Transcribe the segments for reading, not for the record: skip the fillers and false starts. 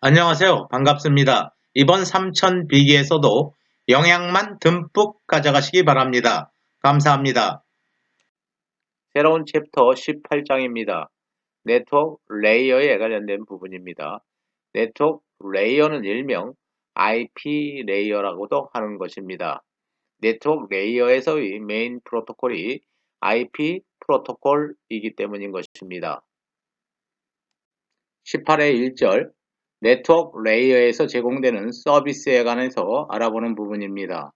안녕하세요. 반갑습니다. 이번 3000 비기에서도 영양만 듬뿍 가져가시기 바랍니다. 감사합니다. 새로운 챕터 18장입니다. 네트워크 레이어에 관련된 부분입니다. 네트워크 레이어는 일명 IP 레이어라고도 하는 것입니다. 네트워크 레이어에서의 메인 프로토콜이 IP 프로토콜이기 때문인 것입니다. 18의 1절 네트워크 레이어에서 제공되는 서비스에 관해서 알아보는 부분입니다.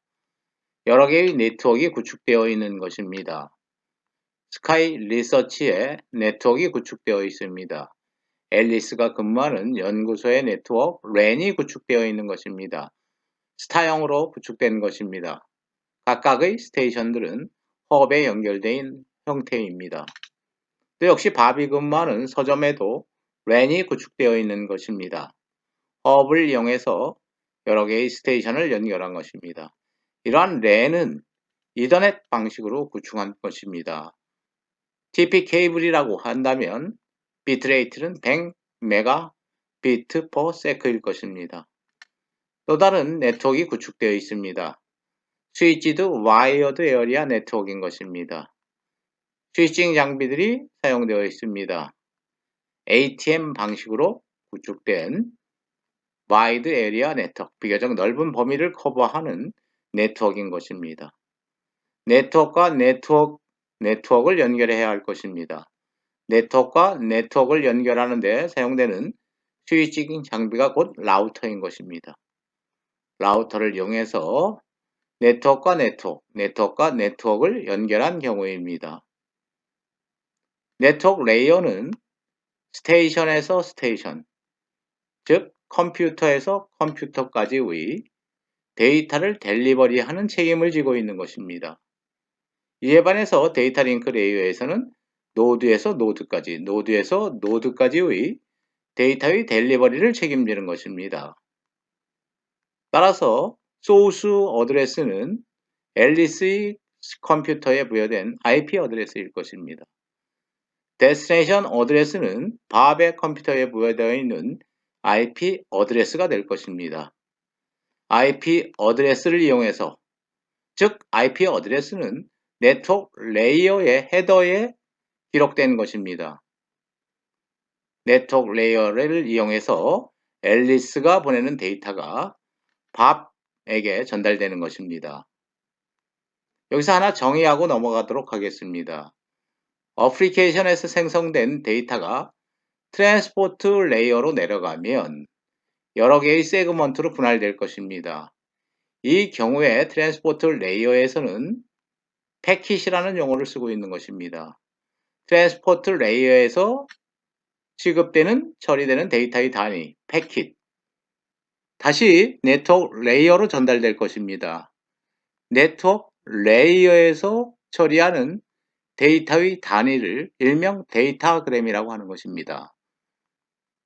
여러 개의 네트워크가 구축되어 있는 것입니다. 스카이 리서치에 네트워크가 구축되어 있습니다. 앨리스가 근무하는 연구소의 네트워크 랜이 구축되어 있는 것입니다. 스타형으로 구축된 것입니다. 각각의 스테이션들은 허브에 연결된 형태입니다. 또 역시 밥이 근무하는 서점에도 랜이 구축되어 있는 것입니다. 허브를 이용해서 여러 개의 스테이션을 연결한 것입니다. 이러한 랜은 이더넷 방식으로 구축한 것입니다. TP 케이블이라고 한다면 비트레이트는 100MB/s일 것입니다. 또 다른 네트워크가 구축되어 있습니다. 스위치드 와이어드 에어리아 네트워크인 것입니다. 스위칭 장비들이 사용되어 있습니다. ATM 방식으로 구축된 와이드 에리아 네트워크, 비교적 넓은 범위를 커버하는 네트워크인 것입니다. 네트워크와 네트워크를 연결해야 할 것입니다. 네트워크와 네트워크를 연결하는 데 사용되는 스위칭 장비가 곧 라우터인 것입니다. 라우터를 이용해서 네트워크와 네트워크와 네트워크를 연결한 경우입니다. 네트워크 레이어는 스테이션에서 스테이션, 즉 컴퓨터에서 컴퓨터까지의 데이터를 델리버리하는 책임을 지고 있는 것입니다. 이에 반해서 데이터 링크 레이어에서는 노드에서 노드까지의 데이터의 델리버리를 책임지는 것입니다. 따라서 소스 어드레스는 앨리스의 컴퓨터에 부여된 IP 어드레스일 것입니다. 데스티네이션 어드레스는 밥의 컴퓨터에 부여되어 있는 IP 어드레스가 될 것입니다. IP 어드레스를 이용해서, 즉 IP 어드레스는 네트워크 레이어의 헤더에 기록된 것입니다. 네트워크 레이어를 이용해서 앨리스가 보내는 데이터가 밥에게 전달되는 것입니다. 여기서 하나 정의하고 넘어가도록 하겠습니다. 어플리케이션에서 생성된 데이터가 트랜스포트 레이어로 내려가면 여러 개의 세그먼트로 분할될 것입니다. 이 경우에 트랜스포트 레이어에서는 패킷이라는 용어를 쓰고 있는 것입니다. 트랜스포트 레이어에서 취급되는 처리되는 데이터의 단위, 패킷, 다시 네트워크 레이어로 전달될 것입니다. 네트워크 레이어에서 처리하는 데이터의 단위를 일명 데이터그램이라고 하는 것입니다.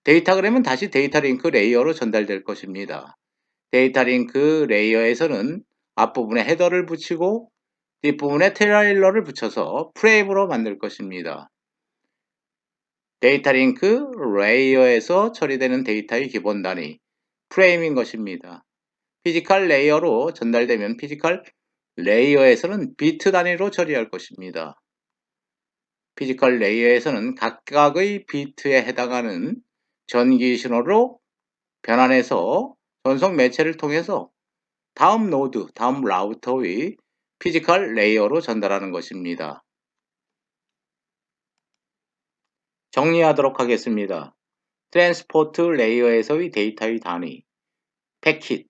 데이터그램은 다시 데이터 링크 레이어로 전달될 것입니다. 데이터 링크 레이어에서는 앞부분에 헤더를 붙이고 뒷부분에 트레일러를 붙여서 프레임으로 만들 것입니다. 데이터 링크 레이어에서 처리되는 데이터의 기본 단위, 프레임인 것입니다. 피지컬 레이어로 전달되면 피지컬 레이어에서는 비트 단위로 처리할 것입니다. 피지컬 레이어에서는 각각의 비트에 해당하는 전기 신호로 변환해서 전송 매체를 통해서 다음 노드, 다음 라우터의 피지컬 레이어로 전달하는 것입니다. 정리하도록 하겠습니다. 트랜스포트 레이어에서의 데이터의 단위, 패킷,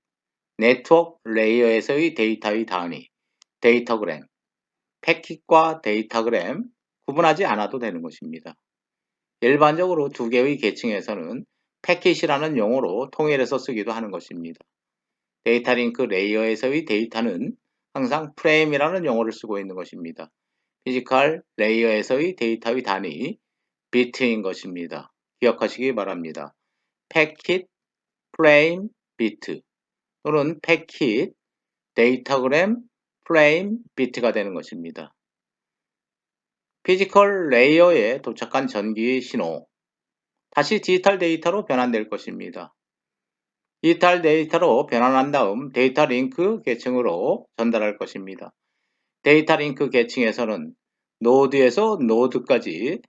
네트워크 레이어에서의 데이터의 단위, 데이터그램, 패킷과 데이터그램 구분하지 않아도 되는 것입니다. 일반적으로 두 개의 계층에서는 패킷이라는 용어로 통일해서 쓰기도 하는 것입니다. 데이터 링크 레이어에서의 데이터는 항상 프레임이라는 용어를 쓰고 있는 것입니다. 피지컬 레이어에서의 데이터의 단위, 비트인 것입니다. 기억하시기 바랍니다. 패킷, 프레임, 비트 또는 패킷, 데이터그램, 프레임, 비트가 되는 것입니다. 피지컬 레이어에 도착한 전기 신호, 다시 디지털 데이터로 변환될 것입니다. 이탈 데이터로 변환한 다음 데이터 링크 계층으로 전달할 것입니다. 데이터 링크 계층에서는 노드에서 노드까지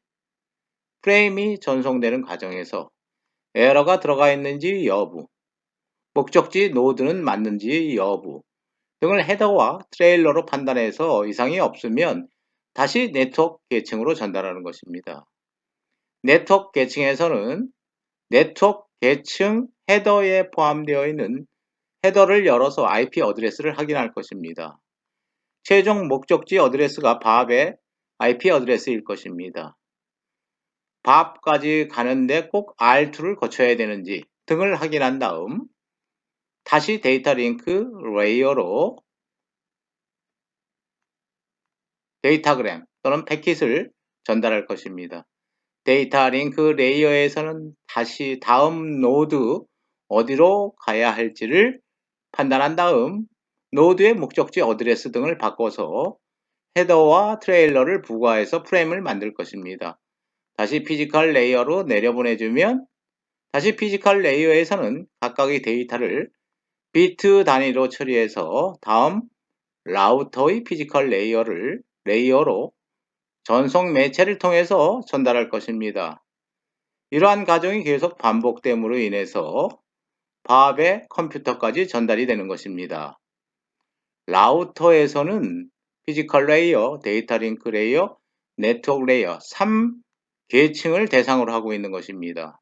프레임이 전송되는 과정에서 에러가 들어가 있는지 여부, 목적지 노드는 맞는지 여부 등을 헤더와 트레일러로 판단해서 이상이 없으면 다시 네트워크 계층으로 전달하는 것입니다. 네트워크 계층에서는 네트워크 계층 헤더에 포함되어 있는 헤더를 열어서 IP 어드레스를 확인할 것입니다. 최종 목적지 어드레스가 밥의 IP 어드레스일 것입니다. 밥까지 가는데 꼭 R2를 거쳐야 되는지 등을 확인한 다음 다시 데이터 링크 레이어로 데이터그램 또는 패킷을 전달할 것입니다. 데이터 링크 레이어에서는 다시 다음 노드 어디로 가야 할지를 판단한 다음 노드의 목적지 어드레스 등을 바꿔서 헤더와 트레일러를 부과해서 프레임을 만들 것입니다. 다시 피지컬 레이어로 내려보내주면 다시 피지컬 레이어에서는 각각의 데이터를 비트 단위로 처리해서 다음 라우터의 피지컬 레이어로 전송 매체를 통해서 전달할 것입니다. 이러한 과정이 계속 반복됨으로 인해서 밥의 컴퓨터까지 전달이 되는 것입니다. 라우터에서는 피지컬 레이어, 데이터 링크 레이어, 네트워크 레이어 3계층을 대상으로 하고 있는 것입니다.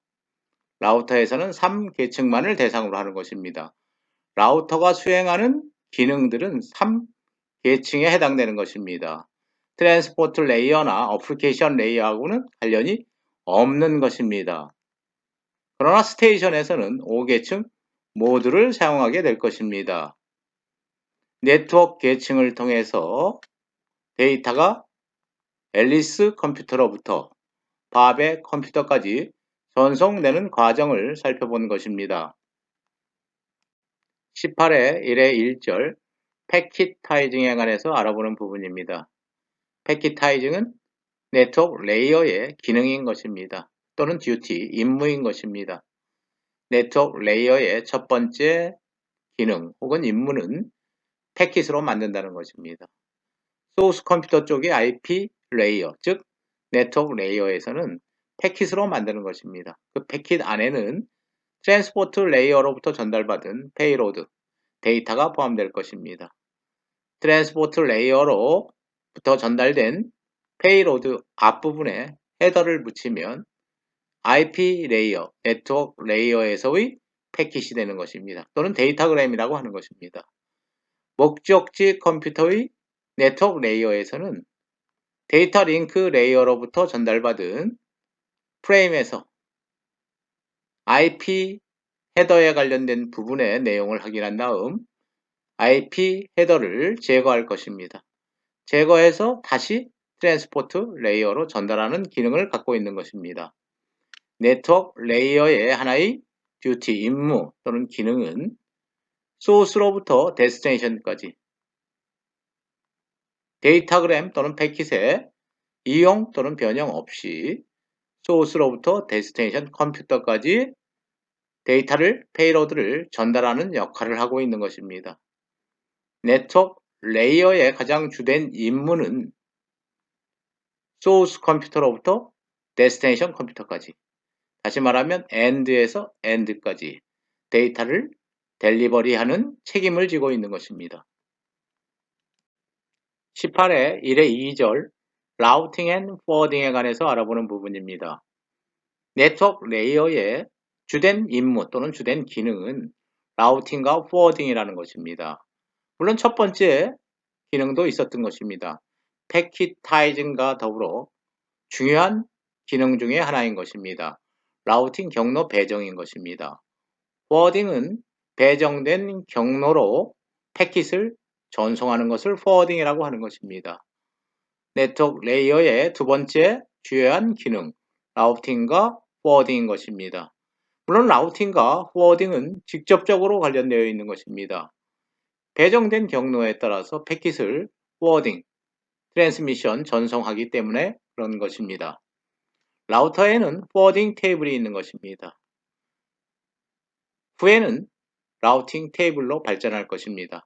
라우터에서는 3계층만을 대상으로 하는 것입니다. 라우터가 수행하는 기능들은 3계층에 해당되는 것입니다. 트랜스포트 레이어나 어플리케이션 레이어하고는 관련이 없는 것입니다. 그러나 스테이션에서는 5계층 모두를 사용하게 될 것입니다. 네트워크 계층을 통해서 데이터가 앨리스 컴퓨터로부터 밥의 컴퓨터까지 전송되는 과정을 살펴본 것입니다. 18회 1의 1절 패킷타이징에 관해서 알아보는 부분입니다. 패킷타이징은 네트워크 레이어의 기능인 것입니다. 또는 듀티, 임무인 것입니다. 네트워크 레이어의 첫 번째 기능 혹은 임무는 패킷으로 만든다는 것입니다. 소스 컴퓨터 쪽의 IP 레이어, 즉 네트워크 레이어에서는 패킷으로 만드는 것입니다. 그 패킷 안에는 트랜스포트 레이어로부터 전달받은 페이로드, 데이터가 포함될 것입니다. 트랜스포트 레이어로부터 전달된 페이로드 앞부분에 헤더를 붙이면 IP 레이어, 네트워크 레이어에서의 패킷이 되는 것입니다. 또는 데이터그램이라고 하는 것입니다. 목적지 컴퓨터의 네트워크 레이어에서는 데이터 링크 레이어로부터 전달받은 프레임에서 IP 헤더에 관련된 부분의 내용을 확인한 다음 IP 헤더를 제거할 것입니다. 제거해서 다시 트랜스포트 레이어로 전달하는 기능을 갖고 있는 것입니다. 네트워크 레이어의 하나의 듀티, 임무 또는 기능은 소스로부터 데스티네이션까지 데이터그램 또는 패킷의 이용 또는 변형 없이 소스로부터 데스티네이션 컴퓨터까지 데이터를, 페이로드를 전달하는 역할을 하고 있는 것입니다. 네트워크 레이어의 가장 주된 임무는 소스 컴퓨터로부터 데스티네이션 컴퓨터까지, 다시 말하면 end에서 end까지 데이터를 델리버리하는 책임을 지고 있는 것입니다. 18회 1의 2절 라우팅 앤 포워딩에 관해서 알아보는 부분입니다. 네트워크 레이어의 주된 임무 또는 주된 기능은 라우팅과 포워딩이라는 것입니다. 물론 첫 번째 기능도 있었던 것입니다. 패킷타이징과 더불어 중요한 기능 중에 하나인 것입니다. 라우팅 경로 배정인 것입니다. 포워딩은 배정된 경로로 패킷을 전송하는 것을 포워딩이라고 하는 것입니다. 네트워크 레이어의 두 번째 주요한 기능, 라우팅과 포워딩인 것입니다. 물론 라우팅과 포워딩은 직접적으로 관련되어 있는 것입니다. 배정된 경로에 따라서 패킷을 포워딩, 트랜스미션, 전송하기 때문에 그런 것입니다. 라우터에는 포워딩 테이블이 있는 것입니다. 후에는 라우팅 테이블로 발전할 것입니다.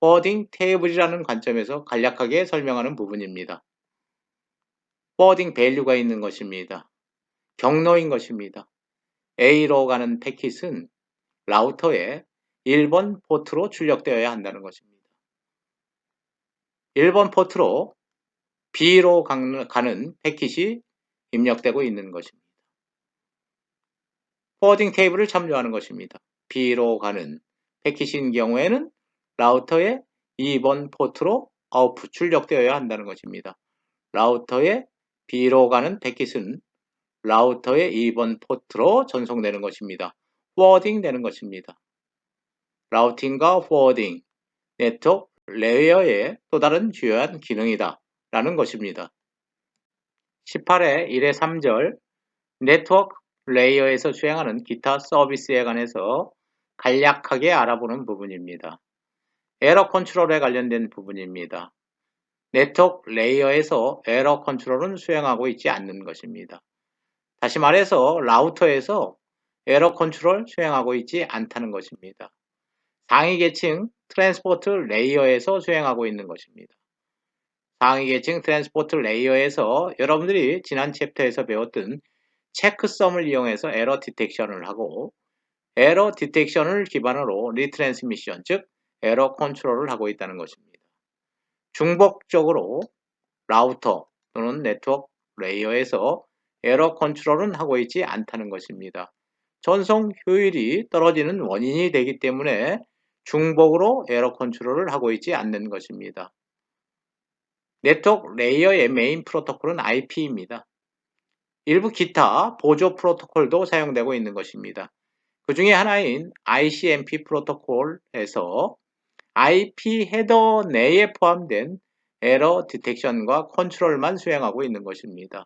포워딩 테이블이라는 관점에서 간략하게 설명하는 부분입니다. 포워딩 밸류가 있는 것입니다. 경로인 것입니다. A로 가는 패킷은 라우터에 1번 포트로 출력되어야 한다는 것입니다. 1번 포트로 B로 가는 패킷이 입력되고 있는 것입니다. 포워딩 테이블을 참조하는 것입니다. B로 가는 패킷인 경우에는 라우터에 2번 포트로 아웃풋 출력되어야 한다는 것입니다. 라우터에 B로 가는 패킷은 라우터의 2번 포트로 전송되는 것입니다. 포워딩 되는 것입니다. 라우팅과 포워딩, 네트워크 레이어의 또 다른 주요한 기능이다 라는 것입니다. 18회 1회 3절 네트워크 레이어에서 수행하는 기타 서비스에 관해서 간략하게 알아보는 부분입니다. 에러 컨트롤에 관련된 부분입니다. 네트워크 레이어에서 에러 컨트롤은 수행하고 있지 않는 것입니다. 다시 말해서 라우터에서 에러 컨트롤 수행하고 있지 않다는 것입니다. 상위 계층 트랜스포트 레이어에서 수행하고 있는 것입니다. 상위 계층 트랜스포트 레이어에서 여러분들이 지난 챕터에서 배웠던 체크썸을 이용해서 에러 디텍션을 하고 에러 디텍션을 기반으로 리트랜스미션, 즉 에러 컨트롤을 하고 있다는 것입니다. 중복적으로 라우터 또는 네트워크 레이어에서 에러 컨트롤은 하고 있지 않다는 것입니다. 전송 효율이 떨어지는 원인이 되기 때문에 중복으로 에러 컨트롤을 하고 있지 않는 것입니다. 네트워크 레이어의 메인 프로토콜은 IP입니다. 일부 기타 보조 프로토콜도 사용되고 있는 것입니다. 그 중에 하나인 ICMP 프로토콜에서 IP 헤더 내에 포함된 에러 디텍션과 컨트롤만 수행하고 있는 것입니다.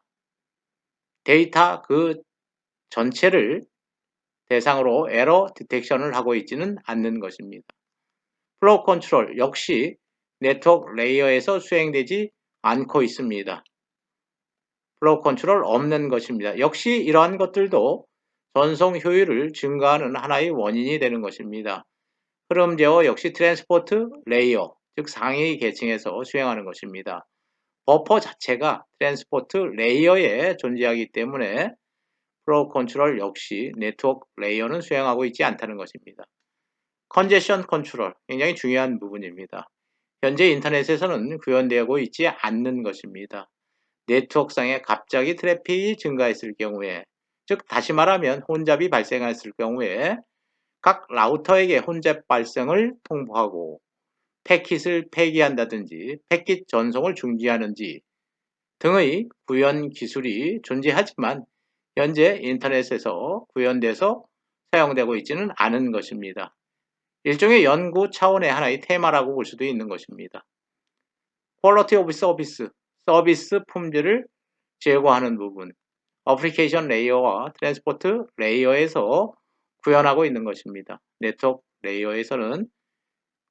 데이터 그 전체를 대상으로 에러 디텍션을 하고 있지는 않는 것입니다. 플로우 컨트롤 역시 네트워크 레이어에서 수행되지 않고 있습니다. 플로우 컨트롤 없는 것입니다. 역시 이러한 것들도 전송 효율을 증가하는 하나의 원인이 되는 것입니다. 흐름 제어 역시 트랜스포트 레이어, 즉 상위 계층에서 수행하는 것입니다. 버퍼 자체가 트랜스포트 레이어에 존재하기 때문에 플로우 컨트롤 역시 네트워크 레이어는 수행하고 있지 않다는 것입니다. 컨제션 컨트롤, 굉장히 중요한 부분입니다. 현재 인터넷에서는 구현되고 있지 않는 것입니다. 네트워크상에 갑자기 트래픽이 증가했을 경우에, 즉 다시 말하면 혼잡이 발생했을 경우에 각 라우터에게 혼잡 발생을 통보하고 패킷을 폐기한다든지 패킷 전송을 중지하는지 등의 구현 기술이 존재하지만 현재 인터넷에서 구현돼서 사용되고 있지는 않은 것입니다. 일종의 연구 차원의 하나의 테마라고 볼 수도 있는 것입니다. 퀄리티 오브 서비스, 서비스 품질을 제고하는 부분, 어플리케이션 레이어와 트랜스포트 레이어에서 구현하고 있는 것입니다. 네트워크 레이어에서는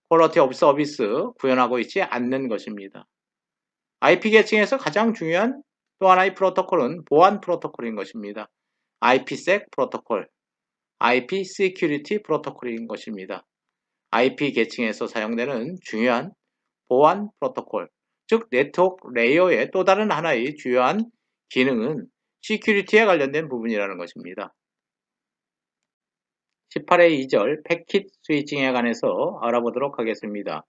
퀄리티 오브 서비스 구현하고 있지 않는 것입니다. IP 계층에서 가장 중요한 또 하나의 프로토콜은 보안 프로토콜인 것입니다. IPsec 프로토콜, IP Security 프로토콜인 것입니다. IP 계층에서 사용되는 중요한 보안 프로토콜, 즉 네트워크 레이어의 또 다른 하나의 주요한 기능은 시큐리티에 관련된 부분이라는 것입니다. 18회 2절 패킷 스위칭에 관해서 알아보도록 하겠습니다.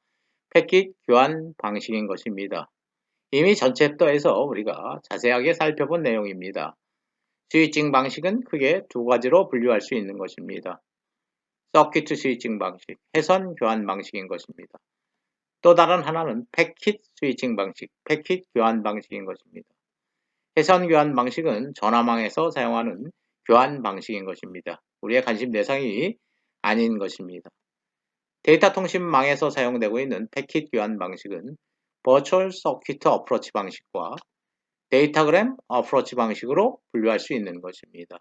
패킷 교환 방식인 것입니다. 이미 전 챕터에서 우리가 자세하게 살펴본 내용입니다. 스위칭 방식은 크게 두 가지로 분류할 수 있는 것입니다. 서킷 스위칭 방식, 해선 교환 방식인 것입니다. 또 다른 하나는 패킷 스위칭 방식, 패킷 교환 방식인 것입니다. 해선 교환 방식은 전화망에서 사용하는 교환 방식인 것입니다. 우리의 관심 대상이 아닌 것입니다. 데이터 통신망에서 사용되고 있는 패킷 교환 방식은 버추얼 서킷 어프로치 방식과 데이터그램 어프로치 방식으로 분류할 수 있는 것입니다.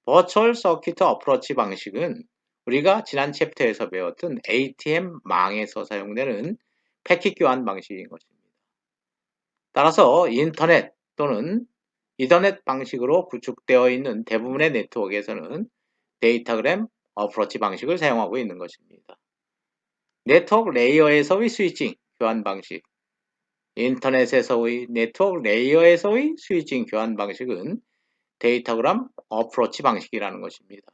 버추얼 서킷 어프로치 방식은 우리가 지난 챕터에서 배웠던 ATM망에서 사용되는 패킷 교환 방식인 것입니다. 따라서 인터넷 또는 이더넷 방식으로 구축되어 있는 대부분의 네트워크에서는 데이터그램 어프로치 방식을 사용하고 있는 것입니다. 네트워크 레이어에서의 스위칭 교환 방식, 인터넷에서의 네트워크 레이어에서의 스위칭 교환 방식은 데이터그램 어프로치 방식이라는 것입니다.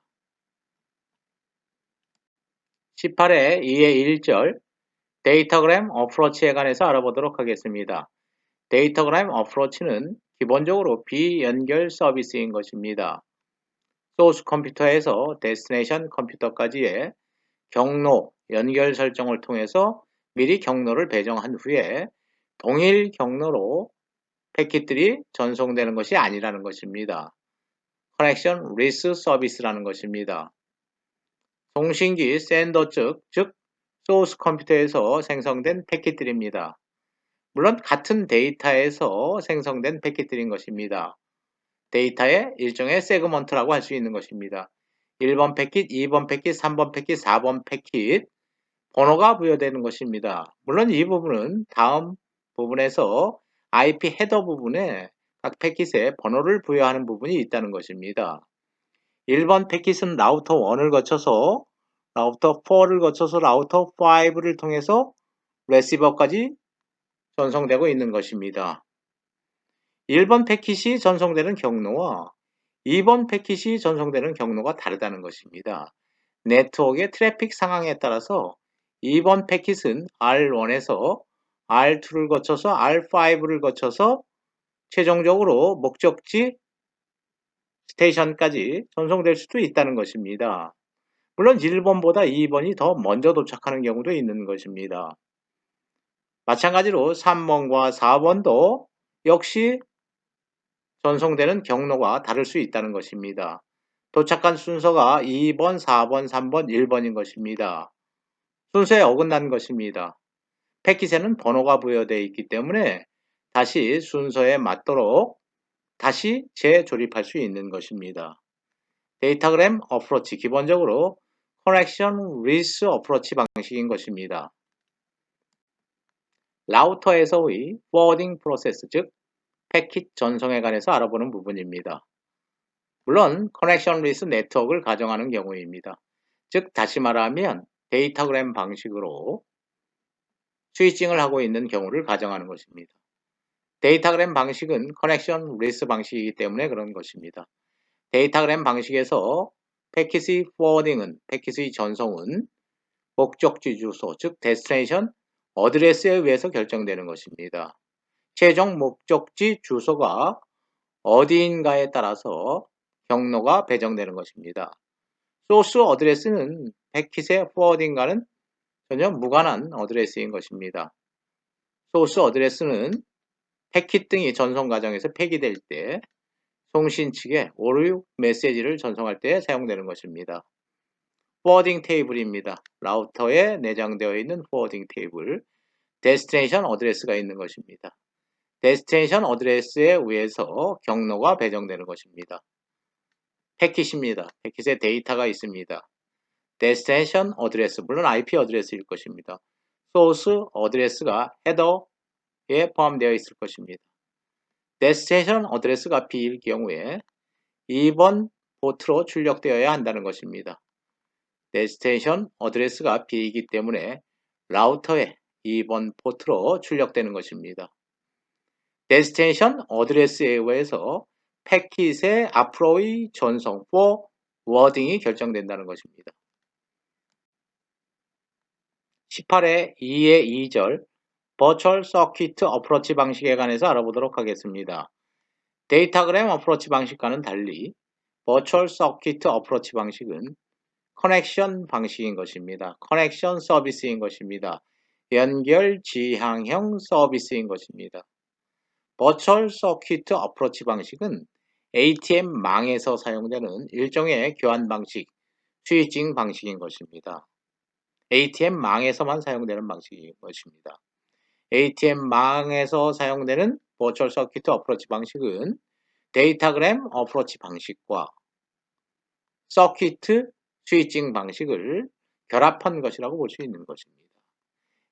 18의 2의 1절 데이터그램 어프로치에 관해서 알아보도록 하겠습니다. 데이터그램 어프로치는 기본적으로 비연결 서비스인 것입니다. 소스 컴퓨터에서 데스티네이션 컴퓨터까지의 경로, 연결 설정을 통해서 미리 경로를 배정한 후에 동일 경로로 패킷들이 전송되는 것이 아니라는 것입니다. 커넥션 리스 서비스라는 것입니다. 송신기 샌더 즉 소스 컴퓨터에서 생성된 패킷들입니다. 물론 같은 데이터에서 생성된 패킷들인 것입니다. 데이터의 일종의 세그먼트라고 할 수 있는 것입니다. 1번 패킷, 2번 패킷, 3번 패킷, 4번 패킷 번호가 부여되는 것입니다. 물론 이 부분은 다음 부분에서 IP 헤더 부분에 각 패킷에 번호를 부여하는 부분이 있다는 것입니다. 1번 패킷은 라우터 1을 거쳐서 라우터 4를 거쳐서 라우터 5를 통해서 레시버까지 전송되고 있는 것입니다. 1번 패킷이 전송되는 경로와 2번 패킷이 전송되는 경로가 다르다는 것입니다. 네트워크의 트래픽 상황에 따라서 2번 패킷은 R1에서 R2를 거쳐서 R5를 거쳐서 최종적으로 목적지 스테이션까지 전송될 수도 있다는 것입니다. 물론 1번보다 2번이 더 먼저 도착하는 경우도 있는 것입니다. 마찬가지로 3번과 4번도 역시 전송되는 경로가 다를 수 있다는 것입니다. 도착한 순서가 2번, 4번, 3번, 1번인 것입니다. 순서에 어긋난 것입니다. 패킷에는 번호가 부여되어 있기 때문에 다시 순서에 맞도록 다시 재조립할 수 있는 것입니다. 데이터그램 어프로치 기본적으로 커넥션 리스 어프로치 방식인 것입니다. 라우터에서의 포워딩 프로세스 즉 패킷 전송에 관해서 알아보는 부분입니다. 물론 커넥션 리스 네트워크를 가정하는 경우입니다. 즉 다시 말하면 데이터그램 방식으로 스위칭을 하고 있는 경우를 가정하는 것입니다. 데이터그램 방식은 커넥션 리스 방식이기 때문에 그런 것입니다. 데이터그램 방식에서 패킷의 포워딩은 패킷의 전송은 목적지 주소 즉 데스티네이션 어드레스에 의해서 결정되는 것입니다. 최종 목적지 주소가 어디인가에 따라서 경로가 배정되는 것입니다. 소스 어드레스는 패킷의 포워딩과는 전혀 무관한 어드레스인 것입니다. 소스 어드레스는 패킷 등이 전송 과정에서 폐기될 때 송신 측에 오류 메시지를 전송할 때 사용되는 것입니다. 포워딩 테이블입니다. 라우터에 내장되어 있는 포워딩 테이블, 데스티네이션 어드레스가 있는 것입니다. 데스티네이션 어드레스에 의해서 경로가 배정되는 것입니다. 패킷입니다. 패킷에 데이터가 있습니다. 데스티네이션 어드레스, 물론 IP 어드레스일 것입니다. 소스 어드레스가 헤더에 포함되어 있을 것입니다. 데스티네이션 어드레스가 B일 경우에 2번 포트로 출력되어야 한다는 것입니다. 데스티네이션 어드레스가 B이기 때문에 라우터에 2번 포트로 출력되는 것입니다. 데스티네이션 어드레스에 의해서 패킷의 앞으로의 전송, 포워딩이 결정된다는 것입니다. 18의 2의 2절 버추얼 서킷 어프로치 방식에 관해서 알아보도록 하겠습니다. 데이터그램 어프로치 방식과는 달리 버추얼 서킷 어프로치 방식은 커넥션 방식인 것입니다. 커넥션 서비스인 것입니다. 연결 지향형 서비스인 것입니다. 버추얼 서킷 어프로치 방식은 ATM망에서 사용되는 일종의 교환 방식, 스위칭 방식인 것입니다. ATM망에서만 사용되는 방식인 것입니다. ATM망에서 사용되는 버추얼 서킷 어프로치 방식은 데이터그램 어프로치 방식과 서킷 스위칭 방식을 결합한 것이라고 볼 수 있는 것입니다.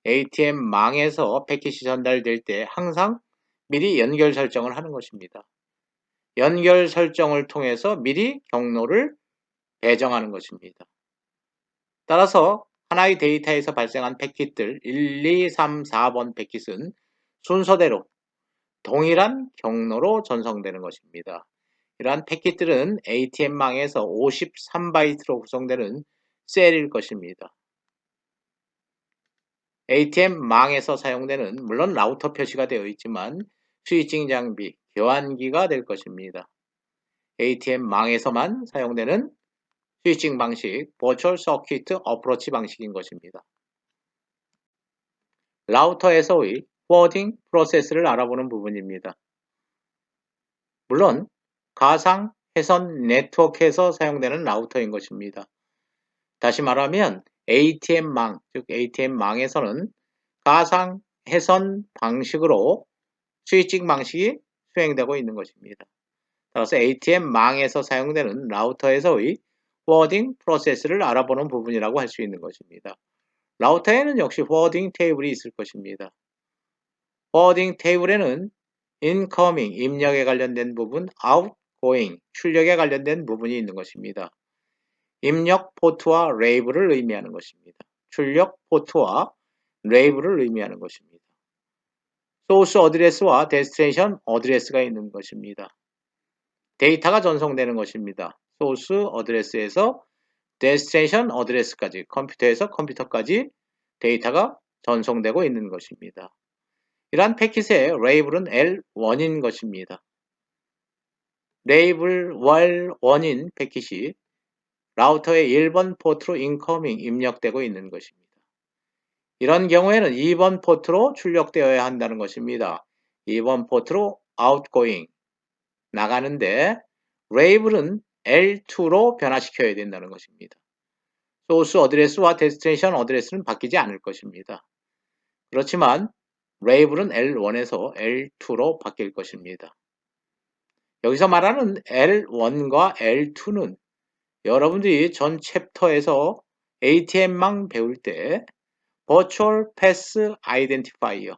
ATM망에서 패킷이 전달될 때 항상 미리 연결 설정을 하는 것입니다. 연결 설정을 통해서 미리 경로를 배정하는 것입니다. 따라서 하나의 데이터에서 발생한 패킷들 1, 2, 3, 4번 패킷은 순서대로 동일한 경로로 전송되는 것입니다. 이러한 패킷들은 ATM망에서 53바이트로 구성되는 셀일 것입니다. ATM망에서 사용되는 물론 라우터 표시가 되어 있지만 스위칭 장비, 교환기가 될 것입니다. ATM망에서만 사용되는 스위칭 방식, 버추얼 서킷 어프로치 방식인 것입니다. 라우터에서의 포워딩 프로세스를 알아보는 부분입니다. 물론 가상 회선 네트워크에서 사용되는 라우터인 것입니다. 다시 말하면 ATM망, 즉 ATM망에서는 가상 회선 방식으로 스위칭 방식이 수행되고 있는 것입니다. 따라서 ATM망에서 사용되는 라우터에서의 포워딩 프로세스를 알아보는 부분이라고 할 수 있는 것입니다. 라우터에는 역시 포워딩 테이블이 있을 것입니다. 포워딩 테이블에는 incoming, 입력에 관련된 부분, outgoing, 출력에 관련된 부분이 있는 것입니다. 입력 포트와 레이블을 의미하는 것입니다. 출력 포트와 레이블을 의미하는 것입니다. 소스 어드레스와 데스티네이션 어드레스가 있는 것입니다. 데이터가 전송되는 것입니다. 소스 어드레스에서 데스티네이션 어드레스까지, 컴퓨터에서 컴퓨터까지 데이터가 전송되고 있는 것입니다. 이러한 패킷의 레이블은 L1인 것입니다. 레이블 1인 패킷이 라우터의 1번 포트로 인커밍 입력되고 있는 것입니다. 이런 경우에는 2번 포트로 출력되어야 한다는 것입니다. 2번 포트로 outgoing 나가는데 레이블은 L2로 변화시켜야 된다는 것입니다. 소스 어드레스와 데스티네이션 어드레스는 바뀌지 않을 것입니다. 그렇지만 레이블은 L1에서 L2로 바뀔 것입니다. 여기서 말하는 L1과 L2는 여러분들이 전 챕터에서 ATM망 배울 때 Virtual Path Identifier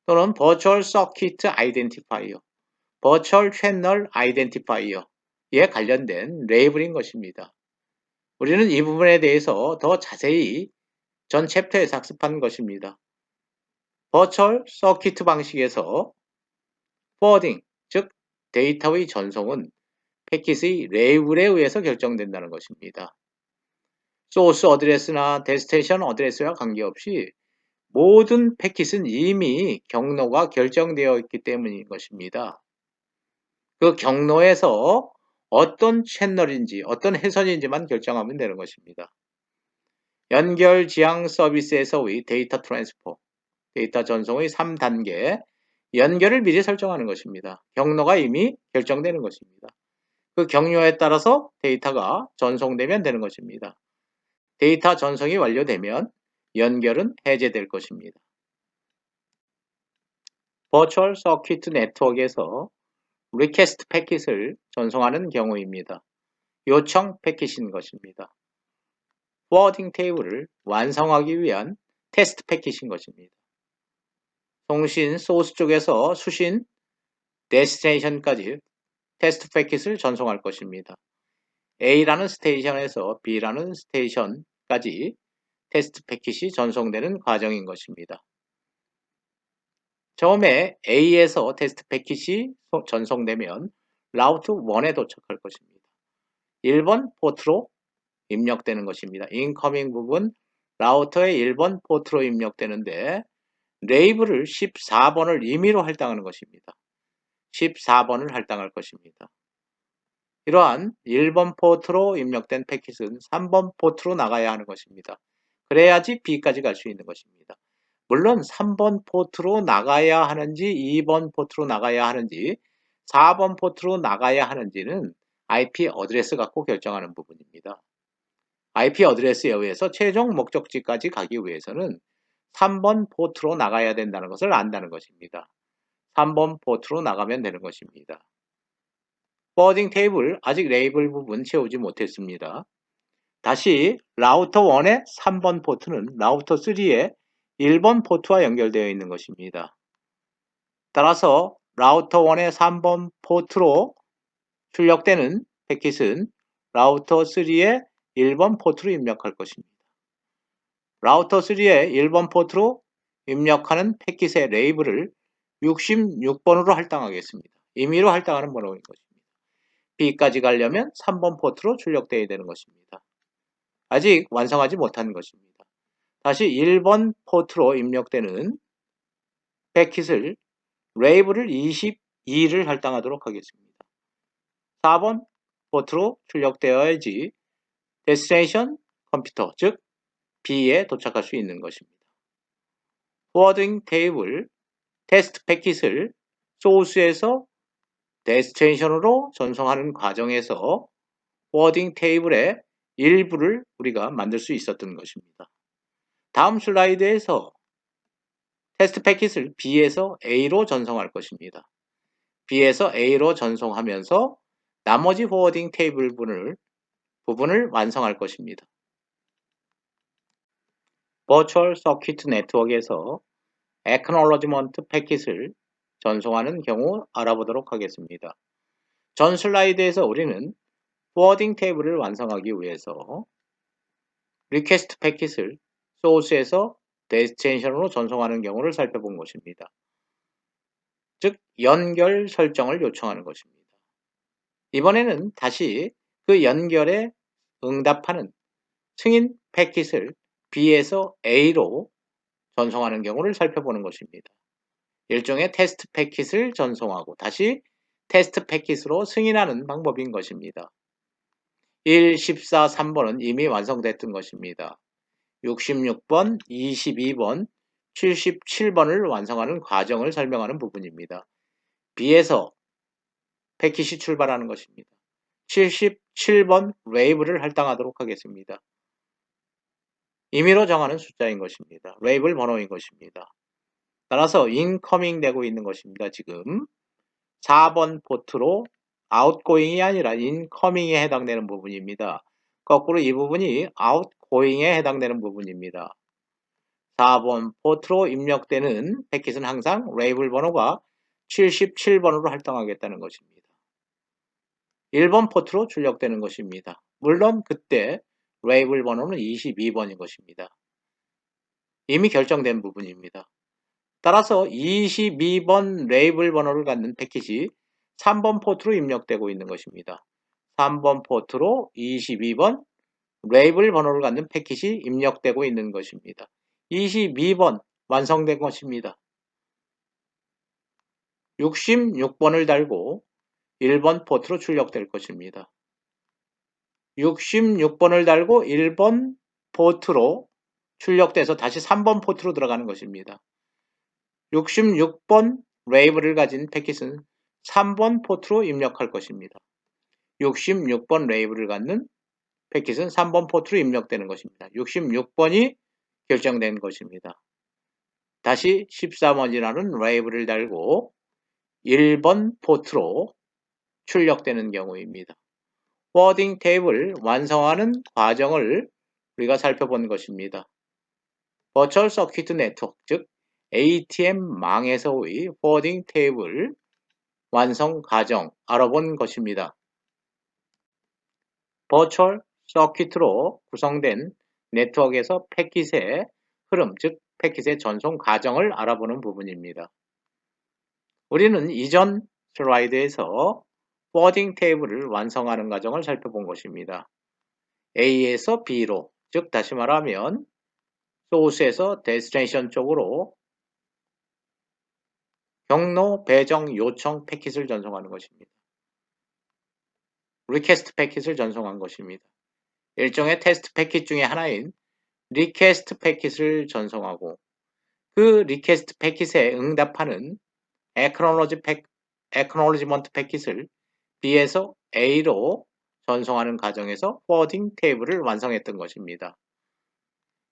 또는 Virtual Circuit Identifier, Virtual Channel Identifier에 관련된 레이블인 것입니다. 우리는 이 부분에 대해서 더 자세히 전 챕터에서 학습한 것입니다. Virtual Circuit 방식에서 forwarding, 즉 데이터의 전송은 패킷의 레이블에 의해서 결정된다는 것입니다. 소스 어드레스나 데스티네이션 어드레스와 관계없이 모든 패킷은 이미 경로가 결정되어 있기 때문인 것입니다. 그 경로에서 어떤 채널인지, 어떤 회선인지만 결정하면 되는 것입니다. 연결 지향 서비스에서의 데이터 트랜스포, 데이터 전송의 3단계, 연결을 미리 설정하는 것입니다. 경로가 이미 결정되는 것입니다. 그 경로에 따라서 데이터가 전송되면 되는 것입니다. 데이터 전송이 완료되면 연결은 해제될 것입니다. 버추얼 서킷 네트워크에서 리퀘스트 패킷을 전송하는 경우입니다. 요청 패킷인 것입니다. 포워딩 테이블을 완성하기 위한 테스트 패킷인 것입니다. 송신 소스 쪽에서 수신 데스티네이션까지 테스트 패킷을 전송할 것입니다. A라는 스테이션에서 B라는 스테이션까지 테스트 패킷이 전송되는 과정인 것입니다. 처음에 A에서 테스트 패킷이 전송되면 라우트 1에 도착할 것입니다. 1번 포트로 입력되는 것입니다. 인커밍 부분 라우터의 1번 포트로 입력되는데 레이블을 14번을 임의로 할당하는 것입니다. 14번을 할당할 것입니다. 이러한 1번 포트로 입력된 패킷은 3번 포트로 나가야 하는 것입니다. 그래야지 B까지 갈 수 있는 것입니다. 물론 3번 포트로 나가야 하는지 2번 포트로 나가야 하는지 4번 포트로 나가야 하는지는 IP 어드레스 갖고 결정하는 부분입니다. IP 어드레스에 의해서 최종 목적지까지 가기 위해서는 3번 포트로 나가야 된다는 것을 안다는 것입니다. 3번 포트로 나가면 되는 것입니다. 포워딩 테이블 아직 레이블 부분 채우지 못했습니다. 다시 라우터 1의 3번 포트는 라우터 3의 1번 포트와 연결되어 있는 것입니다. 따라서 라우터 1의 3번 포트로 출력되는 패킷은 라우터 3의 1번 포트로 입력할 것입니다. 라우터 3의 1번 포트로 입력하는 패킷의 레이블을 66번으로 할당하겠습니다. 임의로 할당하는 번호인 것입니다. B까지 가려면 3번 포트로 출력되어야 되는 것입니다. 아직 완성하지 못한 것입니다. 다시 1번 포트로 입력되는 패킷을 레이블을 22를 할당하도록 하겠습니다. 4번 포트로 출력되어야지 데스티네이션 컴퓨터, 즉 B에 도착할 수 있는 것입니다. 포워딩 테이블 테스트 패킷을 소스에서 데스티네이션으로 전송하는 과정에서 포워딩 테이블의 일부를 우리가 만들 수 있었던 것입니다. 다음 슬라이드에서 테스트 패킷을 B에서 A로 전송할 것입니다. B에서 A로 전송하면서 나머지 포워딩 테이블 부분을 완성할 것입니다. 버추얼 서킷 네트워크에서 Acknowledgement 패킷을 전송하는 경우 알아보도록 하겠습니다. 전 슬라이드에서 우리는 포워딩 테이블을 완성하기 위해서 리퀘스트 패킷을 소스에서 데스티네이션으로 전송하는 경우를 살펴본 것입니다. 즉 연결 설정을 요청하는 것입니다. 이번에는 다시 그 연결에 응답하는 승인 패킷을 B에서 A로 전송하는 경우를 살펴보는 것입니다. 일종의 테스트 패킷을 전송하고 다시 테스트 패킷으로 승인하는 방법인 것입니다. 1, 14, 3번은 이미 완성됐던 것입니다. 66번, 22번, 77번을 완성하는 과정을 설명하는 부분입니다. B에서 패킷이 출발하는 것입니다. 77번 레이블을 할당하도록 하겠습니다. 임의로 정하는 숫자인 것입니다. 레이블 번호인 것입니다. 따라서 인커밍 되고 있는 것입니다. 지금 4번 포트로 아웃고잉이 아니라 인커밍에 해당되는 부분입니다. 거꾸로 이 부분이 아웃고잉에 해당되는 부분입니다. 4번 포트로 입력되는 패킷은 항상 레이블 번호가 77번으로 할당하겠다는 것입니다. 1번 포트로 출력되는 것입니다. 물론 그때 레이블 번호는 22번인 것입니다. 이미 결정된 부분입니다. 따라서 22번 레이블 번호를 갖는 패킷이 3번 포트로 입력되고 있는 것입니다. 3번 포트로 22번 레이블 번호를 갖는 패킷이 입력되고 있는 것입니다. 22번 완성된 것입니다. 66번을 달고 1번 포트로 출력될 것입니다. 66번을 달고 1번 포트로 출력돼서 다시 3번 포트로 들어가는 것입니다. 66번 레이블을 가진 패킷은 3번 포트로 입력할 것입니다. 66번 레이블을 갖는 패킷은 3번 포트로 입력되는 것입니다. 66번이 결정된 것입니다. 다시 14번이라는 레이블을 달고 1번 포트로 출력되는 경우입니다. 포워딩 테이블 완성하는 과정을 우리가 살펴본 것입니다. 버추얼 서킷 네트워크, 즉 ATM망에서의 포워딩 테이블 완성 과정 알아본 것입니다. 버추얼 서킷으로 구성된 네트워크에서 패킷의 흐름, 즉 패킷의 전송 과정을 알아보는 부분입니다. 우리는 이전 슬라이드에서 포워딩 테이블을 완성하는 과정을 살펴본 것입니다. A에서 B로, 즉 다시 말하면 소스에서 데스티네이션 쪽으로 경로 배정 요청 패킷을 전송하는 것입니다. 리퀘스트 패킷을 전송한 것입니다. 일종의 테스트 패킷 중에 하나인 리퀘스트 패킷을 전송하고 그 리퀘스트 패킷에 응답하는 Acknowledgement 패킷을 B에서 A로 전송하는 과정에서 포워딩 테이블을 완성했던 것입니다.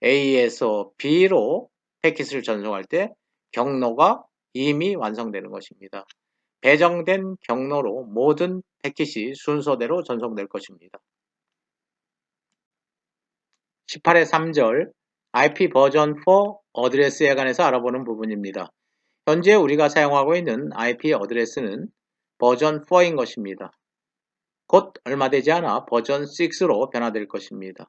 A에서 B로 패킷을 전송할 때 경로가 이미 완성되는 것입니다. 배정된 경로로 모든 패킷이 순서대로 전송될 것입니다. 18의 3절 IP 버전 4 어드레스에 관해서 알아보는 부분입니다. 현재 우리가 사용하고 있는 IP 어드레스는 버전 4인 것입니다. 곧 얼마 되지 않아 버전 6로 변화될 것입니다.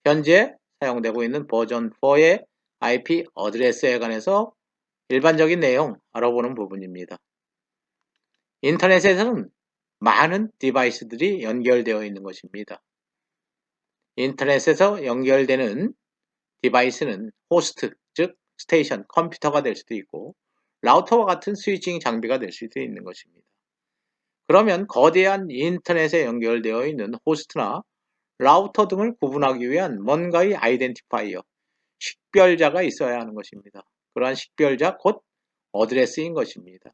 현재 사용되고 있는 버전 4의 IP 어드레스에 관해서 일반적인 내용 알아보는 부분입니다. 인터넷에서는 많은 디바이스들이 연결되어 있는 것입니다. 인터넷에서 연결되는 디바이스는 호스트, 즉 스테이션, 컴퓨터가 될 수도 있고 라우터와 같은 스위칭 장비가 될 수도 있는 것입니다. 그러면 거대한 인터넷에 연결되어 있는 호스트나 라우터 등을 구분하기 위한 뭔가의 아이덴티파이어, 식별자가 있어야 하는 것입니다. 그러한 식별자 곧 어드레스인 것입니다.